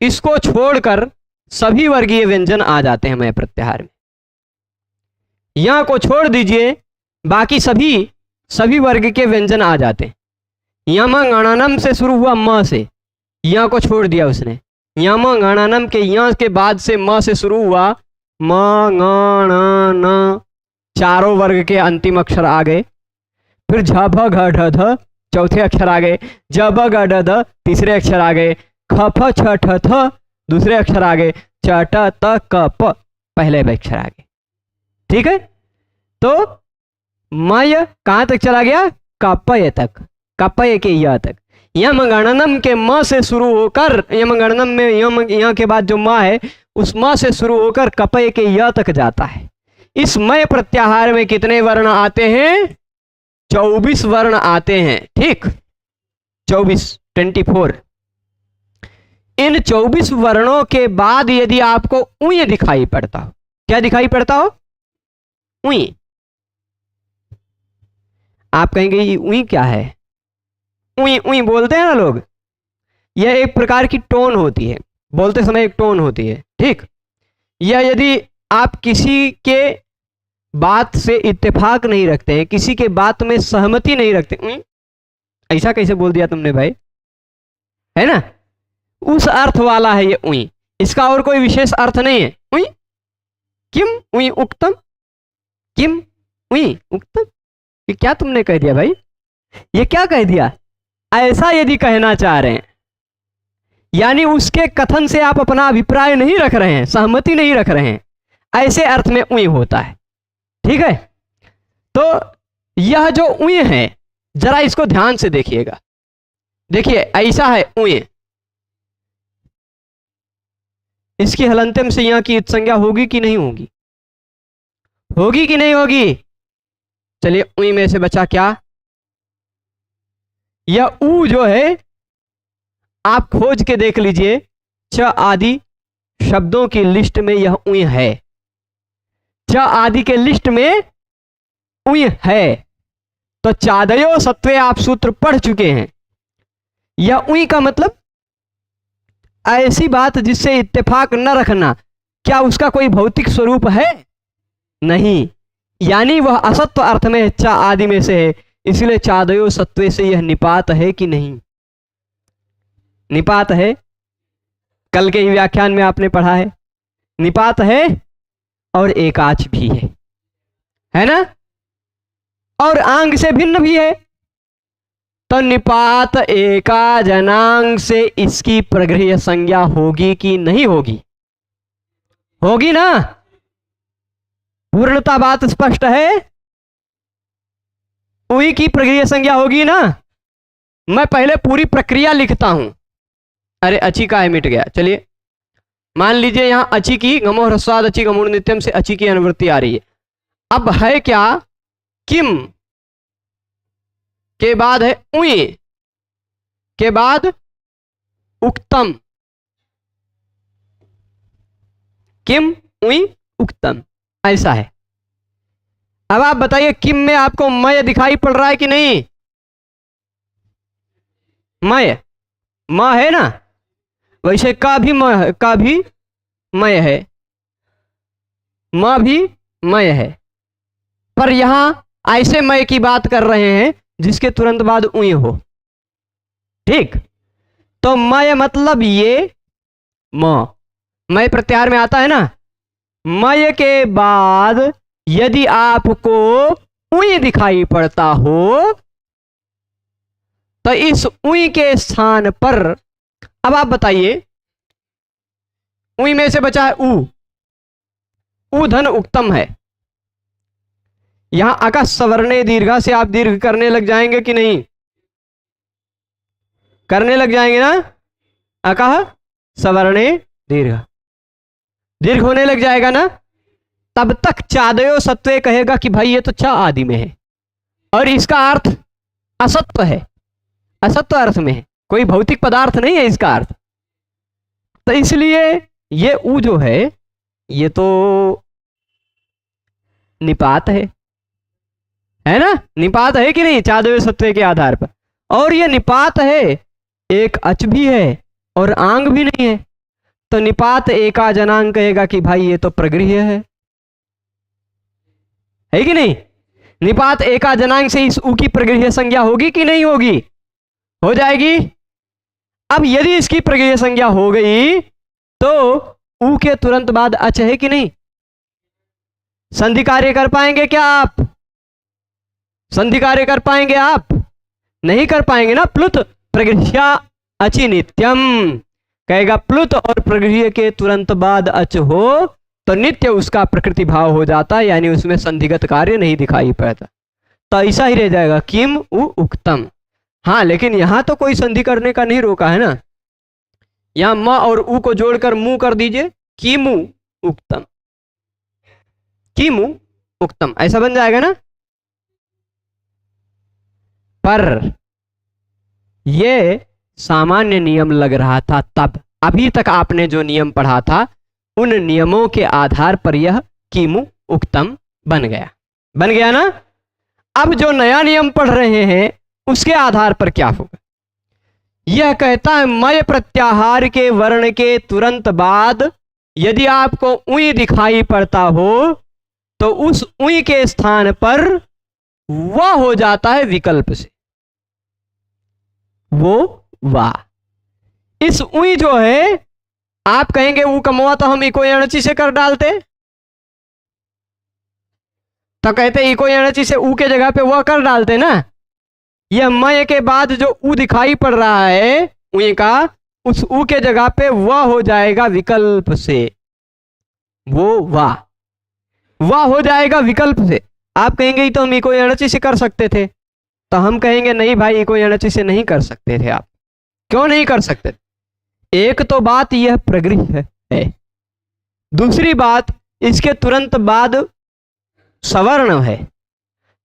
इसको छोड़कर सभी वर्गीय व्यंजन आ जाते हैं मय प्रत्याहार में। यहां को छोड़ दीजिए, बाकी सभी वर्ग के व्यंजन आ जाते हैं। यम गणनम से शुरू हुआ म से, यहाँ को छोड़ दिया उसने। यम गणनम के यहाँ के बाद से म से शुरू हुआ, म ग न, चारों वर्ग के अंतिम अक्षर आ गए। फिर झ भ घ ढ ध चौथे अक्षर आ गए, ज ब ग ड द तीसरे अक्षर आ गए, ख फ छ ठ थ दूसरे अक्षर आ गए, च ट त क प पहले अक्षर आ गए। ठीक है, तो मय कहां तक चला गया? कपय तक, कपय के य तक। यम गणनम के म से शुरू होकर, यम गणनम में यम यहाँ के बाद जो म है उस म से शुरू होकर कपय के य तक जाता है। इस मय प्रत्याहार में कितने वर्ण आते हैं? 24 वर्ण आते हैं। ठीक, 24। इन 24 वर्णों के बाद यदि आपको उय दिखाई पड़ता हो, क्या दिखाई पड़ता हो? उई। आप कहेंगे ये उई क्या है? उई उई बोलते हैं ना लोग, यह एक प्रकार की टोन होती है, बोलते समय एक टोन होती है। ठीक, यह यदि आप किसी के बात से इत्तेफाक नहीं रखते हैं, किसी के बात में सहमति नहीं रखते, उई ऐसा कैसे बोल दिया तुमने भाई, है ना, उस अर्थ वाला है ये उई। इसका और कोई विशेष अर्थ नहीं है। उई किम उई उक्तम, किम उई उक्तम, ये क्या तुमने कह दिया भाई, ये क्या कह दिया, ऐसा यदि कहना चाह रहे हैं, यानी उसके कथन से आप अपना अभिप्राय नहीं रख रहे हैं, सहमति नहीं रख रहे हैं, ऐसे अर्थ में उई होता है। ठीक है, तो यह जो उई है जरा इसको ध्यान से देखिएगा। देखिए ऐसा है उई, इसकी हलंतम से यहां की संज्ञा होगी कि नहीं होगी? होगी कि नहीं होगी? चलिए उई में से बचा क्या? यह ऊ जो है आप खोज के देख लीजिए, च आदि शब्दों की लिस्ट में यह उई है, च आदि के लिस्ट में उई है। तो चादयो सत्वे आप सूत्र पढ़ चुके हैं। यह उई का मतलब ऐसी बात जिससे इत्तेफाक न रखना, क्या उसका कोई भौतिक स्वरूप है? नहीं, यानी वह असत्व अर्थ में च आदि में से है, इसलिए चादयो सत्वे से यह निपात है कि नहीं? निपात है। कल के ही व्याख्यान में आपने पढ़ा है, निपात है और एकाच भी है ना, और आंग से भिन्न भी है। तो निपात एका जनांग से इसकी प्रगृह्य संज्ञा होगी कि नहीं होगी? होगी ना, पूर्णता बात स्पष्ट है, उई की प्रगृह्य संज्ञा होगी ना। मैं पहले पूरी प्रक्रिया लिखता हूं। अरे अची का है, मिट गया। चलिए मान लीजिए यहां अची की गमो ह्रस्वाद अची गमूढ़ नित्यम से अची की अनुवृत्ति आ रही है। अब है क्या? किम के बाद है उई, के बाद उक्तम, किम उई उक्तम, ऐसा है। अब आप बताइए किम में आपको मय दिखाई पड़ रहा है कि नहीं? मय म है ना, वैसे का भी मय है, म भी मय है, पर यहां ऐसे मय की बात कर रहे हैं जिसके तुरंत बाद उई हो। ठीक, तो मय मतलब ये मय प्रत्याहार में आता है ना। मय के बाद यदि आपको उई दिखाई पड़ता हो तो इस उई के स्थान पर, अब आप बताइए, उई में से बचा है ऊ धन उक्तम है। यहां अका सवर्णे दीर्घा से आप दीर्घ करने लग जाएंगे कि नहीं? करने लग जाएंगे ना, अकः सवर्णे दीर्घ, दीर्घ होने लग जाएगा ना, तब तक चादयो सत्वे कहेगा कि भाई ये तो च आदि में है और इसका अर्थ असत्व है, असत्व अर्थ में है, कोई भौतिक पदार्थ नहीं है इसका अर्थ। तो इसलिए ये ऊ जो है ये तो निपात है ना, निपात है कि नहीं चादवे सत्वे के आधार पर, और ये निपात है, एक अच भी है और आंग भी नहीं है, तो निपात एका जनांग कहेगा कि भाई ये तो प्रगृह्य है कि नहीं। निपात एका जनांग से इस ऊ की प्रगृह्य संज्ञा होगी कि नहीं होगी, हो जाएगी। अब यदि इसकी प्रगृह्य संज्ञा हो गई तो ऊ के तुरंत बाद अच है कि नहीं, संधि कार्य कर पाएंगे क्या आप, संधि कार्य कर पाएंगे आप, नहीं कर पाएंगे ना। प्लुत प्रगृह्या अचि नित्यम कहेगा, प्लुत और प्रगृह्य के तुरंत बाद अच हो तो नित्य उसका प्रकृति भाव हो जाता है, यानी उसमें संधिगत कार्य नहीं दिखाई पड़ता, तो ऐसा ही रह जाएगा किम उ उक्तम। हाँ, लेकिन यहां तो कोई संधि करने का नहीं रोका है ना, यहां म और उ को जोड़कर मुंह कर दीजिए, किमु उक्तम, किमु उक्तम ऐसा बन जाएगा ना। पर ये सामान्य नियम लग रहा था तब, अभी तक आपने जो नियम पढ़ा था उन नियमों के आधार पर यह किमु उक्तम बन गया ना। अब जो नया नियम पढ़ रहे हैं उसके आधार पर क्या होगा, यह कहता है मय प्रत्याहार के वर्ण के तुरंत बाद यदि आपको उई दिखाई पड़ता हो तो उस उई के स्थान पर वह हो जाता है विकल्प से, वो वाह। इस उई जो है आप कहेंगे ऊ कमवा तो हम इको एणची से कर डालते, तो कहते इको एणची से ऊ के जगह पे वह कर डालते ना। यह मय के बाद जो ऊ दिखाई पड़ रहा है उई का, उस ऊ के जगह पे वह हो जाएगा विकल्प से, वो वाह हो जाएगा विकल्प से। आप कहेंगे तो हम इको एणची से कर सकते थे, तो हम कहेंगे नहीं भाई इको एणची से नहीं कर सकते थे आप। क्यों नहीं कर सकते, एक तो बात यह प्रगृह्य है, दूसरी बात इसके तुरंत बाद सवर्ण है,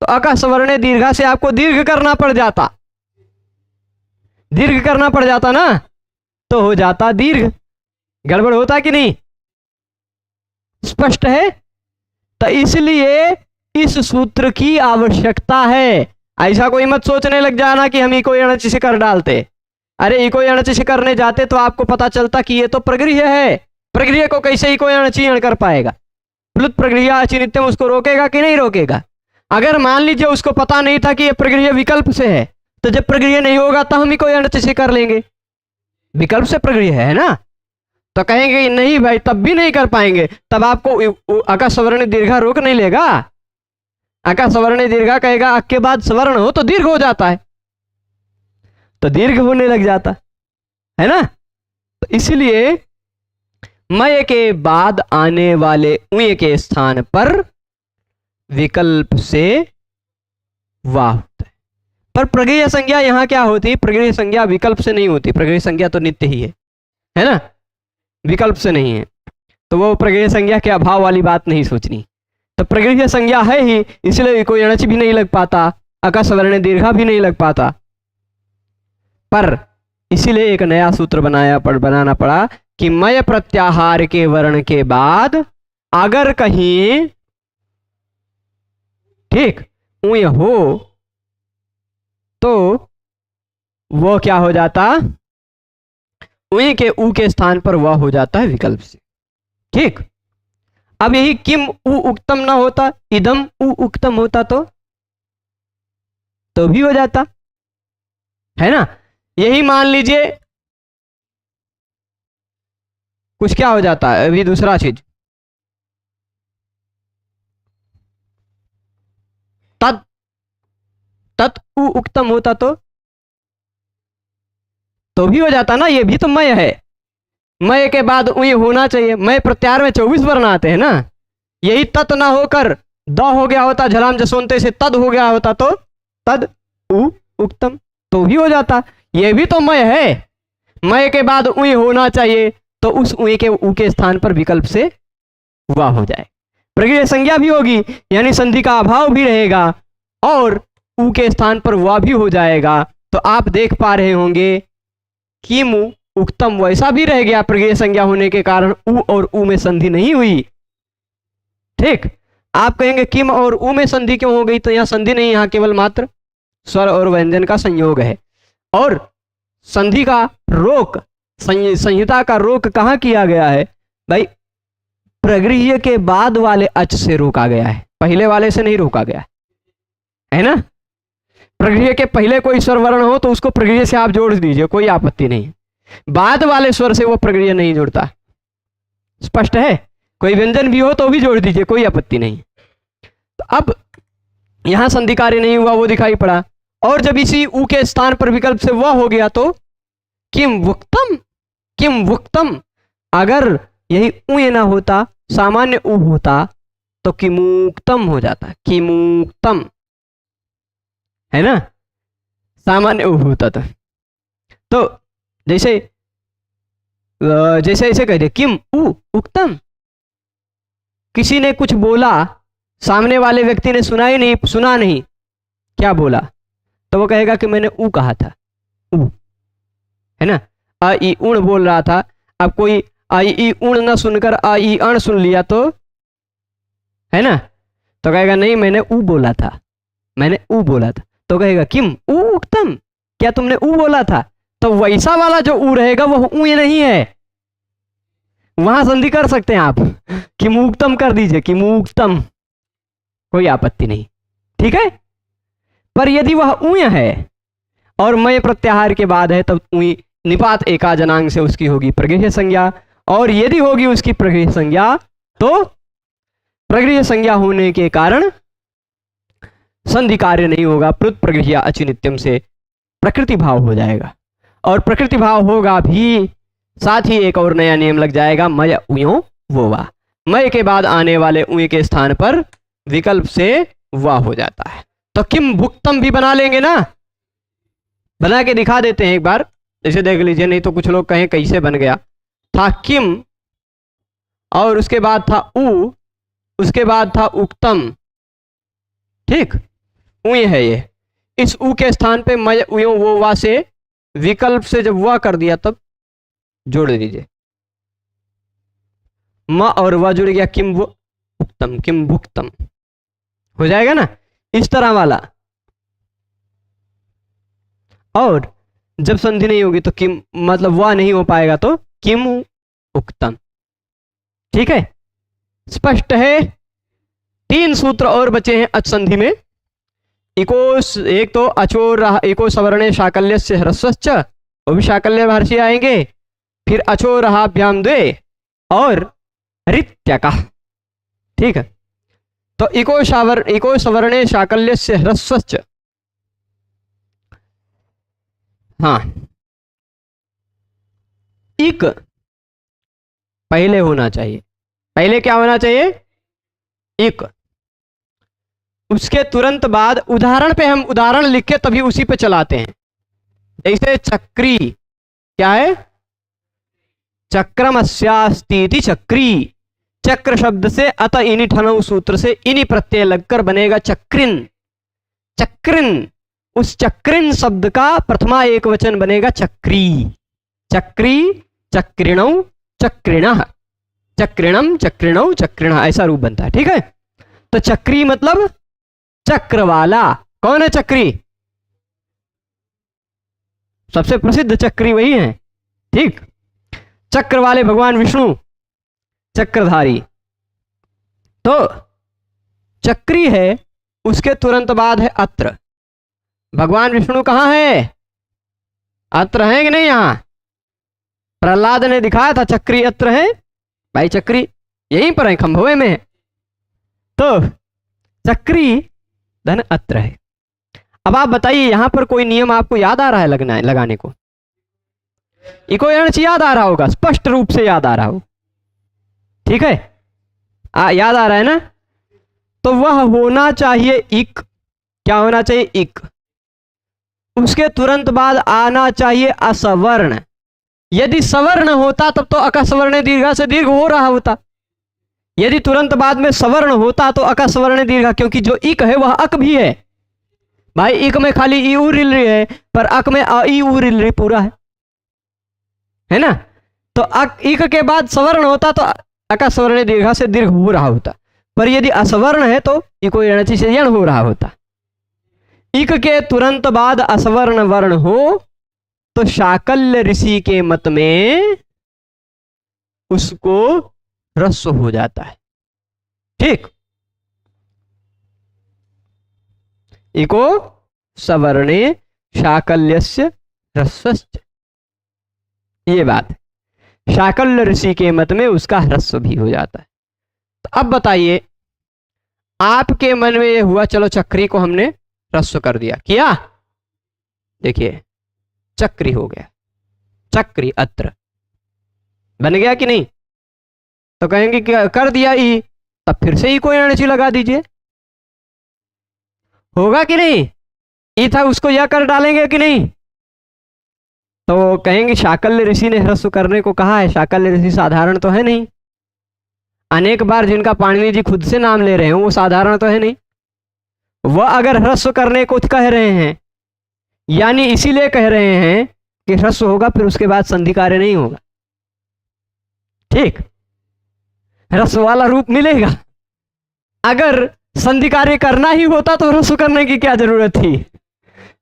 तो अका सवर्णे दीर्घा से आपको दीर्घ करना पड़ जाता, दीर्घ करना पड़ जाता ना, तो हो जाता दीर्घ, गड़बड़ होता कि नहीं, स्पष्ट है। तो इसलिए इस सूत्र की आवश्यकता है। ऐसा कोई मत सोचने लग जाना कि हम इको एणची से कर डालते, अरे इको एणची से करने जाते तो आपको पता चलता कि ये तो प्रगृह्य है, प्रगृह्य को कैसे इको एणची कर पाएगा, प्लुत प्रगृह्या अचिनित्यम उसको रोकेगा कि नहीं रोकेगा। अगर मान लीजिए उसको पता नहीं था कि ये प्रगृह्य विकल्प से है, तो जब प्रगृह्य नहीं होगा तो हम इको एणची से कर लेंगे, विकल्प से प्रगृह्य है ना, तो कहेंगे नहीं भाई तब भी नहीं कर पाएंगे, तब आपको अका सवर्ण दीर्घा रोक नहीं लेगा। अका सवर्ण दीर्घा कहेगा अक के बाद सवर्ण हो तो दीर्घ हो जाता है, तो दीर्घ होने लग जाता है ना। तो इसलिए मय के बाद आने वाले उय के स्थान पर विकल्प से वाह होता है। पर प्रगृह्य संज्ञा यहां क्या होती, प्रगृह्य संज्ञा विकल्प से नहीं होती, प्रगृह्य संज्ञा तो नित्य ही है ना, विकल्प से नहीं है, तो वो प्रगृह्य संज्ञा के अभाव वाली बात नहीं सोचनी। तो प्रगृह्य संज्ञा है ही, इसलिए कोई अणच भी नहीं लग पाता, अका सवर्ण दीर्घा भी नहीं लग पाता। पर इसीलिए एक नया सूत्र बनाना पड़ा कि मय प्रत्याहार के वर्ण के बाद अगर कहीं ठीक उय हो तो वो क्या हो जाता, उय के ऊ के स्थान पर वह हो जाता है विकल्प से। ठीक, अब यही किम उ उक्तम ना होता, इदम उ उक्तम होता तो भी हो जाता है ना। यही मान लीजिए कुछ क्या हो जाता है, अभी दूसरा चीज तत् तत् उ उक्तम होता तो भी हो जाता ना, ये भी तो मय है, मय के बाद उय होना चाहिए, मय प्रत्याहार में 24 वर्ण आते हैं ना, यही तत् ना होकर द हो गया होता, झलाम जसोंते से तद हो गया होता तो तद उ उक्तम तो भी हो जाता। ये भी तो मय है, मय के बाद उई होना चाहिए, तो उस उई के ऊ के स्थान पर विकल्प से वा हो जाए। प्रक्रिया संज्ञा भी होगी, यानी संधि का अभाव भी रहेगा और ऊ के स्थान पर वा भी हो जाएगा। तो आप देख पा रहे होंगे किमु उक्तम वैसा भी रह गया, प्रक्रिया संज्ञा होने के कारण ऊ और ऊ में संधि नहीं हुई। ठीक, आप कहेंगे किम और ऊ में संधि क्यों हो गई? तो यहाँ संधि नहीं, यहाँ केवल मात्र स्वर और व्यंजन का संयोग है। और संधि का रोक, संहिता का रोक कहाँ किया गया है भाई? प्रगृह्य के बाद वाले अच से रोका गया है, पहले वाले से नहीं रोका गया है ना। प्रगृह्य के पहले कोई स्वर वर्ण हो तो उसको प्रगृह्य से आप जोड़ दीजिए, कोई आपत्ति नहीं। बाद वाले स्वर से वो प्रगृह्य नहीं जुड़ता, स्पष्ट है। कोई व्यंजन भी हो तो भी जोड़ दीजिए, कोई आपत्ति नहीं। तो अब यहां संधि कार्य नहीं हुआ, वो दिखाई पड़ा। और जब इसी ऊ के स्थान पर विकल्प से वह हो गया तो किम वुक्तम, किम वुक्तम। अगर यही ऊ ना होता, सामान्य ऊ होता तो किमुक्तम हो जाता, किमुक्तम, है ना, सामान्य ऊ होता था। तो जैसे जैसे ऐसे कह दे किम ऊ उक्तम, किसी ने कुछ बोला, सामने वाले व्यक्ति ने सुना ही नहीं, सुना नहीं, क्या बोला, तो वो कहेगा कि मैंने ऊ कहा था, ऊ, है ना। आ ई उण बोल रहा था, अब कोई आई ई उण न सुनकर आ ई अण सुन लिया तो, है ना, तो कहेगा नहीं मैंने ऊ बोला था, मैंने ऊ बोला था। तो कहेगा किम ऊ उक्तम, क्या तुमने ऊ बोला था? तो वैसा वाला जो ऊ रहेगा वह ऊ ये नहीं है, वहां संधि कर सकते हैं आप, किमुक्तम कर दीजिए, किमुक्तम, कोई आपत्ति नहीं, ठीक है। पर यदि वह ऊय है और मय प्रत्याहार के बाद है तब ऊई निपात एका जनांग से उसकी होगी प्रगृह्य संज्ञा, और यदि होगी उसकी प्रगृह्य संज्ञा तो प्रगृह्य संज्ञा होने के कारण संधि कार्य नहीं होगा, प्लुत प्रगृह्य अचिनित्यम से प्रकृति भाव हो जाएगा। और प्रकृति भाव होगा भी, साथ ही एक और नया नियम लग जाएगा, मय उयो वोवा, मय के बाद आने वाले उय के स्थान पर विकल्प से वा हो जाता है। तो किम भुक्तम भी बना लेंगे ना, बना के दिखा देते हैं एक बार, जैसे देख लीजिए, नहीं तो कुछ लोग कहें कैसे बन गया। था किम और उसके बाद था ऊ, उसके बाद था उक्तम, ठीक, उय है ये। इस ऊ के स्थान पे मय उयो वो वा से विकल्प से जब वा कर दिया तब जोड़ दीजिए, म और वा जुड़ गया, किम वो उक्तम, किम भुक्तम हो जाएगा ना, इस तरह वाला। और जब संधि नहीं होगी तो किम मतलब वह नहीं हो पाएगा तो किम उक्तम, ठीक है, स्पष्ट है। 3 सूत्र और बचे हैं अच संधि में। एक तो अचोर एको सवर्णे शाकल्य से ह्रस्वश्च, वो भी शाकल्य महर्षि आएंगे। फिर अचो रहाभ्याम द्वे और रित्यका, ठीक है। तो इको सवर्णे शाकल्य से ह्रस्वश्च, हाँ, इक पहले होना चाहिए, पहले क्या होना चाहिए? इक। उसके तुरंत बाद उदाहरण पे हम उदाहरण लिख के तभी उसी पे चलाते हैं। जैसे चक्री, क्या है? चक्रमस्यास्तीति चक्री, चक्र शब्द से अत इनि ठनऊ सूत्र से इनि प्रत्यय लगकर बनेगा चक्रिन, चक्रिन। उस चक्रिन शब्द का प्रथमा एक वचन बनेगा चक्री, चक्री, चक्रिणौ, चक्रिणः, चक्रिणम, चक्रिणौ, चक्रिणः, ऐसा रूप बनता है, ठीक है। तो चक्री मतलब चक्र वाला। कौन है चक्री? सबसे प्रसिद्ध चक्री वही है, ठीक। चक्र वाले भगवान विष्णु, चक्रधारी। तो चक्री है, उसके तुरंत बाद है अत्र। भगवान विष्णु कहां है? अत्र है कि नहीं? यहां प्रहलाद ने दिखाया था चक्री अत्र है, भाई चक्री यहीं पर है, खंभवे में है। तो चक्री धन अत्र है। अब आप बताइए, यहां पर कोई नियम आपको याद आ रहा है लगाने को? इको एणच याद आ रहा होगा, स्पष्ट रूप से याद आ रहा हो, ठीक है, याद आ रहा है ना? तो वह होना चाहिए इक। क्या होना चाहिए? इक। उसके तुरंत बाद आना चाहिए असवर्ण। यदि सवर्ण होता तब तो अकस्वर्ण दीर्घा से दीर्घ हो रहा होता। यदि तुरंत बाद में सवर्ण होता तो अकस्वर्ण दीर्घा, क्योंकि जो इक है वह अक भी है भाई। इक में खाली ई उ रिल रही है, पर अक में अ ई उ रिल रही पूरा है ना। तो अक इक के बाद सवर्ण होता तो अकस्वर्ण दीर्घा से दीर्घ हो रहा होता, पर यदि असवर्ण है तो इको यणचि से यण हो रहा होता। इक के तुरंत बाद असवर्ण वर्ण हो तो शाकल्य ऋषि के मत में उसको ह्रस्व हो जाता है। ठीक, इको सवर्णे शाकल्यस्य ह्रस्वश्च, ये बात है। शाकल्य ऋषि के मत में उसका ह्रस्व भी हो जाता है। तो अब बताइए आपके मन में ये हुआ, चलो चक्री को हमने ह्रस्व कर दिया, किया, देखिए चक्री हो गया, चक्री अत्र बन गया कि नहीं। तो कहेंगे कि कर दिया ई, तब फिर से ई को यणचि लगा दीजिए, होगा कि नहीं। ई था उसको यह कर डालेंगे कि नहीं। तो कहेंगे शाकल्य ऋषि ने ह्रस्व करने को कहा है। शाकल्य ऋषि साधारण तो है नहीं, अनेक बार जिनका पाणिनि जी खुद से नाम ले रहे हैं वो साधारण तो है नहीं। वह अगर ह्रस्व करने को कह रहे हैं, यानी इसीलिए कह रहे हैं कि ह्रस्व होगा, फिर उसके बाद संधि कार्य नहीं होगा। ठीक, ह्रस्व वाला रूप मिलेगा। अगर संधि कार्य करना ही होता तो ह्रस्व करने की क्या जरूरत थी,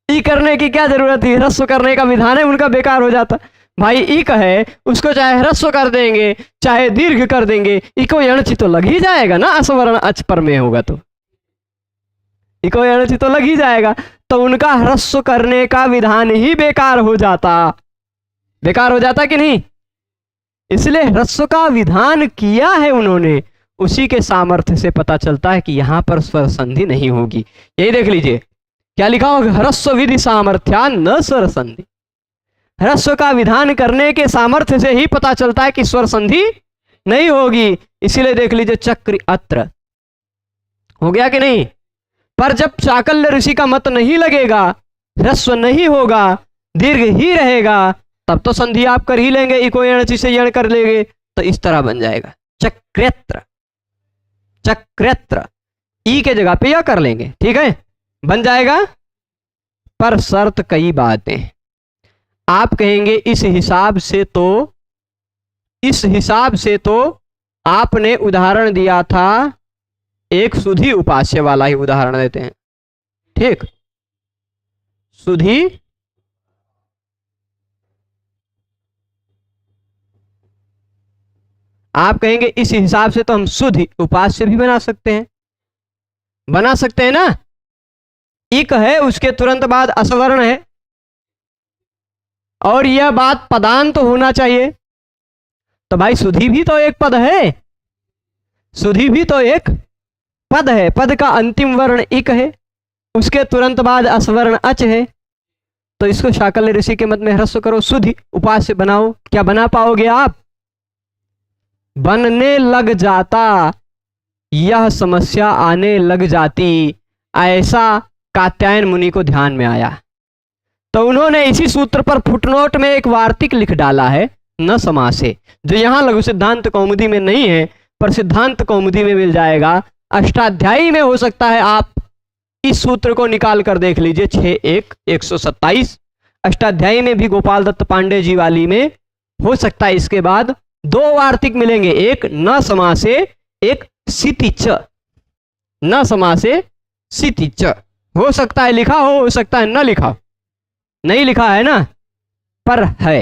ई करने की क्या जरूरत थी। ह्रस्व करने का विधान है उनका बेकार हो जाता भाई। ई कहे उसको चाहे ह्रस्व कर देंगे चाहे दीर्घ कर देंगे, इको यणचि तो लग ही जाएगा ना। असवर्ण अच पर में होगा तो इको यणचि तो लग ही जाएगा। तो उनका ह्रस्व करने का विधान ही बेकार हो जाता, बेकार हो जाता कि नहीं। इसलिए ह्रस्व का विधान किया है उन्होंने, उसी के सामर्थ्य से पता चलता है कि यहां पर स्वर संधि नहीं होगी। यही देख लीजिए क्या लिखा होगा, ह्रस्व विधि सामर्थ्यान न स्वर संधि। ह्रस्व का विधान करने के सामर्थ्य से ही पता चलता है कि स्वर संधि नहीं होगी। इसीलिए देख लीजिए चक्र अत्र हो गया कि नहीं। पर जब शाकल्य ऋषि का मत नहीं लगेगा, ह्रस्व नहीं होगा, दीर्घ ही रहेगा, तब तो संधि आप कर ही लेंगे, इको यणचि से यण कर लेंगे, तो इस तरह बन जाएगा चक्रेत्र। चक्रेत्र ई के जगह पे यह कर लेंगे, ठीक है, बन जाएगा। पर शर्त कई बातें, आप कहेंगे इस हिसाब से तो आपने उदाहरण दिया था, एक सुधी उपास्य वाला ही उदाहरण देते हैं। ठीक, सुधी आप कहेंगे इस हिसाब से तो हम सुधी उपास्य भी बना सकते हैं, बना सकते हैं ना। इक है उसके तुरंत बाद असवर्ण है, और यह बात पदांत तो होना चाहिए। तो भाई सुधी भी तो एक पद है, सुधी भी तो एक पद है। पद का अंतिम वर्ण इक है, उसके तुरंत बाद असवर्ण अच है। तो इसको शाकल्य ऋषि के मत में ह्रस्व करो, सुधी उपास्य बनाओ। क्या बना पाओगे आप, बनने लग जाता, यह समस्या आने लग जाती। ऐसा कात्यायन मुनि को ध्यान में आया, तो उन्होंने इसी सूत्र पर फुटनोट में एक वार्तिक लिख डाला है, न समासे, जो यहां लघु सिद्धांत कौमुदी में नहीं है, पर सिद्धांत कौमुदी में मिल जाएगा। अष्टाध्यायी में हो सकता है, आप इस सूत्र को निकाल कर देख लीजिए, 6-1-127। अष्टाध्यायी में भी गोपाल दत्त पांडे जी वाली में हो सकता है। इसके बाद दो वार्तिक मिलेंगे, एक न समासे, एक सितिच। न समासे सितिच हो सकता है लिखा हो सकता है न लिखा हो, नहीं लिखा है ना, पर है।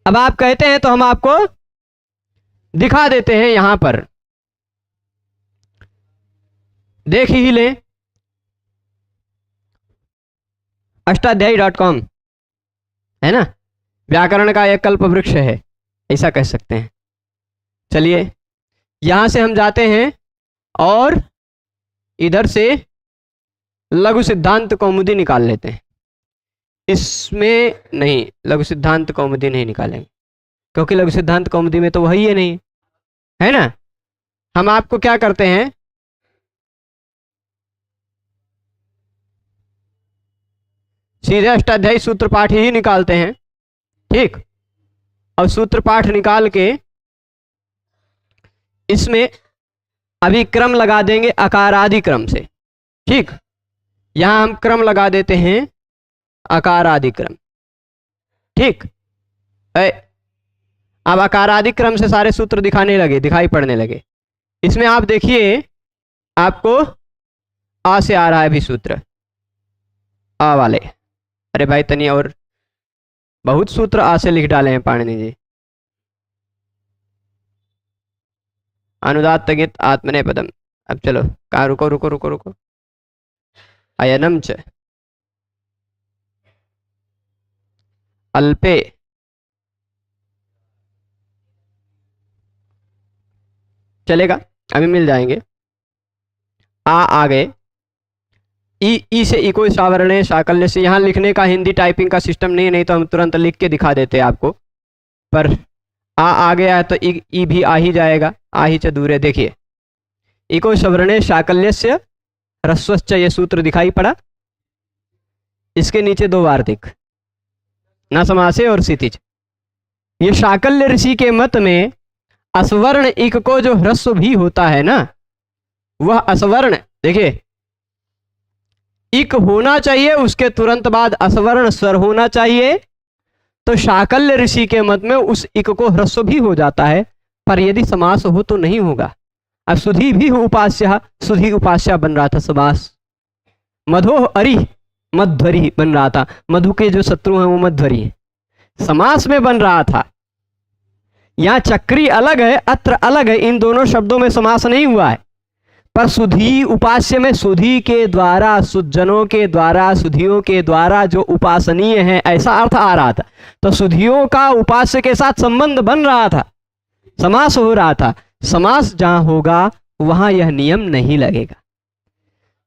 अब आप कहते हैं तो हम आपको दिखा देते हैं, यहां पर देख ही लें, अष्टाध्यायी.com है ना, व्याकरण का एक कल्प वृक्ष है, ऐसा कह सकते हैं। चलिए यहां से हम जाते हैं और इधर से लघु सिद्धांत कौमुदी निकाल लेते हैं। इसमें नहीं, लघु सिद्धांत कौमुदी नहीं निकालेंगे, क्योंकि लघु सिद्धांत कौमुदी में तो वही है नहीं, है ना। हम आपको क्या करते हैं, सीधे अष्टाध्यायी सूत्र पाठ ही निकालते हैं। ठीक, और सूत्र पाठ निकाल के इसमें अभी क्रम लगा देंगे अकारादि क्रम से। ठीक, यहां हम क्रम लगा देते हैं अकारादि क्रम। ठीक, अब अकारादि क्रम से सारे सूत्र दिखाई पड़ने लगे। इसमें आप देखिए, आपको आ से आ रहा है अभी सूत्र, आ वाले। अरे भाई तनी और बहुत सूत्र आ से लिख डाले हैं पाणिनि जी। अनुदात्त गीत आत्मनेपदम। अब चलो, कहाँ रुको रुको रुको रुको। अयनम च अल्पे चलेगा, अभी मिल जाएंगे। आ गए। ई से इको सावरणे साकल्य से। यहाँ लिखने का हिंदी टाइपिंग का सिस्टम नहीं तो हम तुरंत लिख के दिखा देते आपको, पर आ गया है तो ई भी आ ही जाएगा। आ ही च दूरे। देखिए, इको सवर्णे साकल्य से ह्रस्वश्च, ये सूत्र दिखाई पड़ा। इसके नीचे दो वार्तिक, न समासे और क्षितिज। ये साकल्य ऋषि के मत में असवर्ण इक को जो ह्रस्व भी होता है ना, वह असवर्ण, देखिए इक होना चाहिए, उसके तुरंत बाद असवर्ण स्वर होना चाहिए। तो शाकल्य ऋषि के मत में उस इक को ह्रस्व भी हो जाता है, पर यदि समास हो तो नहीं होगा। अब सुधी भी उपास्य, सुधी उपास्य बन रहा था समास। मधो अरि मध्वरी बन रहा था। मधु के जो शत्रु हैं वो मध्वरी है, समास में बन रहा था। यहां चक्री अलग है, अत्र अलग है, इन दोनों शब्दों में समास नहीं हुआ है। पर सुधी उपास्य में सुधी के द्वारा, सुजनों के द्वारा, सुधियों के द्वारा जो उपासनीय है, ऐसा अर्थ आ रहा था। तो सुधियों का उपास्य के साथ संबंध बन रहा था, समास हो रहा था। समास जहां होगा वहां यह नियम नहीं लगेगा।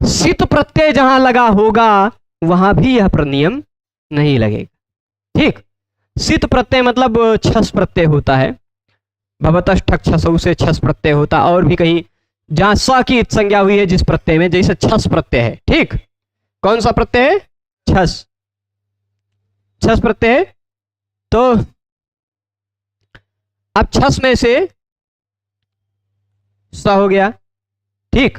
सित प्रत्यय जहां लगा होगा वहां भी यह नियम नहीं लगेगा। ठीक, सित प्रत्यय मतलब छस प्रत्यय होता है, भवतः ठक छसौ से छस प्रत्यय होता। और भी कहीं जहां स की संज्ञा हुई है जिस प्रत्यय में, जैसे छस प्रत्यय है। ठीक, कौन सा प्रत्यय है? छस, छस प्रत्यय है। तो अब छस में से स हो गया। ठीक,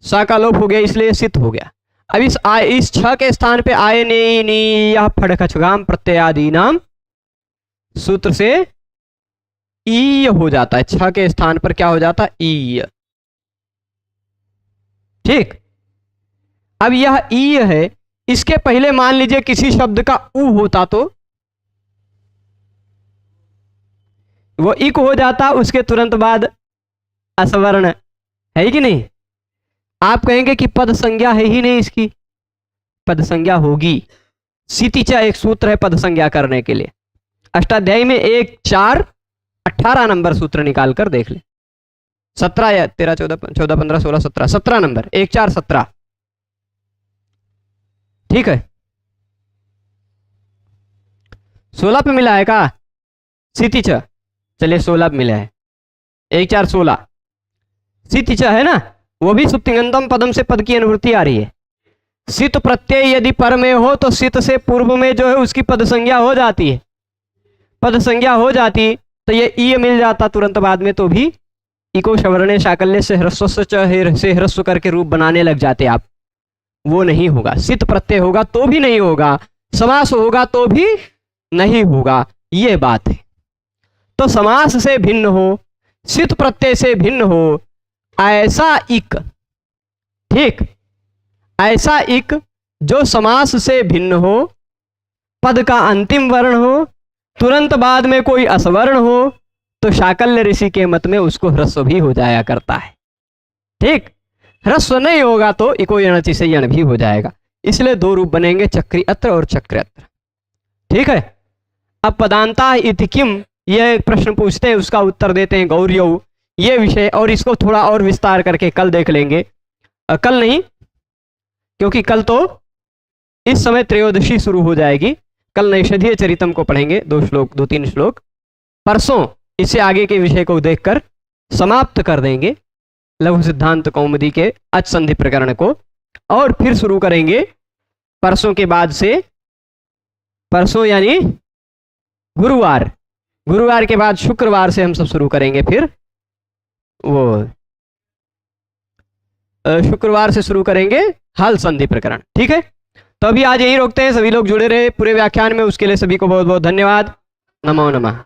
स का लोप हो गया, इसलिए सित हो गया। अब इस छ के स्थान पे आए ने नी यह फड़खगाम प्रत्ययादि नाम सूत्र से ई हो जाता है। छ के स्थान पर क्या हो जाता है? ई। ठीक, अब यह ई है, इसके पहले मान लीजिए किसी शब्द का उ होता तो वो इक हो जाता, उसके तुरंत बाद असवर्ण है कि नहीं? आप कहेंगे कि पद संज्ञा है ही नहीं, इसकी पद संज्ञा होगी। सीतिचा एक सूत्र है पद संज्ञा करने के लिए। अष्टाध्यायी में 1, 4, 18 नंबर सूत्र निकाल कर देख ले। 17 या 13, 14, 15, 16, 17, 17 नंबर, 1, 4, 17। ठीक है, 16 पे मिला है का सीतिच? चलिए 16 पे मिला है। 1, 4, 16 सीतिच है ना, वो भी सुप्तिगंतम पदम से पद की अनुवृत्ति आ रही है। सित प्रत्यय यदि पर में हो तो सित से पूर्व में जो है उसकी पद संज्ञा हो जाती है। पद संज्ञा हो जाती तो ये ई मिल जाता तुरंत बाद में, तो भी इको सवर्णे साकल्य से ह्रस्व से ह्रस्व करके रूप बनाने लग जाते आप। वो नहीं होगा। सित प्रत्यय होगा तो भी नहीं होगा, समास होगा तो भी नहीं होगा, ये बात है। तो समास से भिन्न हो, सित प्रत्यय से भिन्न हो, ऐसा इक, ठीक, ऐसा इक जो समास से भिन्न हो, पद का अंतिम वर्ण हो, तुरंत बाद में कोई असवर्ण हो, तो शाकल्य ऋषि के मत में उसको ह्रस्व भी हो जाया करता है। ठीक, ह्रस्व नहीं होगा तो इको यणचि से यण भी हो जाएगा। इसलिए दो रूप बनेंगे, चक्री अत्र और चक्र अत्र। ठीक है, अब पदांता इति किम, यह प्रश्न पूछते हैं, उसका उत्तर देते हैं गौर्यौ। ये विषय और इसको थोड़ा और विस्तार करके कल देख लेंगे। कल नहीं, क्योंकि कल तो इस समय त्रयोदशी शुरू हो जाएगी। कल नैषधीय चरितम को पढ़ेंगे, 2-3 श्लोक। परसों इससे आगे के विषय को देखकर समाप्त कर देंगे लघु सिद्धांत कौमुदी के अच संधि प्रकरण को, और फिर शुरू करेंगे परसों के बाद से, परसों यानी गुरुवार, गुरुवार के बाद शुक्रवार से हम सब शुरू करेंगे। फिर वो शुक्रवार से शुरू करेंगे हल संधि प्रकरण। ठीक है, तो अभी आज यहीं रोकते हैं। सभी लोग जुड़े रहे पूरे व्याख्यान में, उसके लिए सभी को बहुत बहुत धन्यवाद। नमो नमः।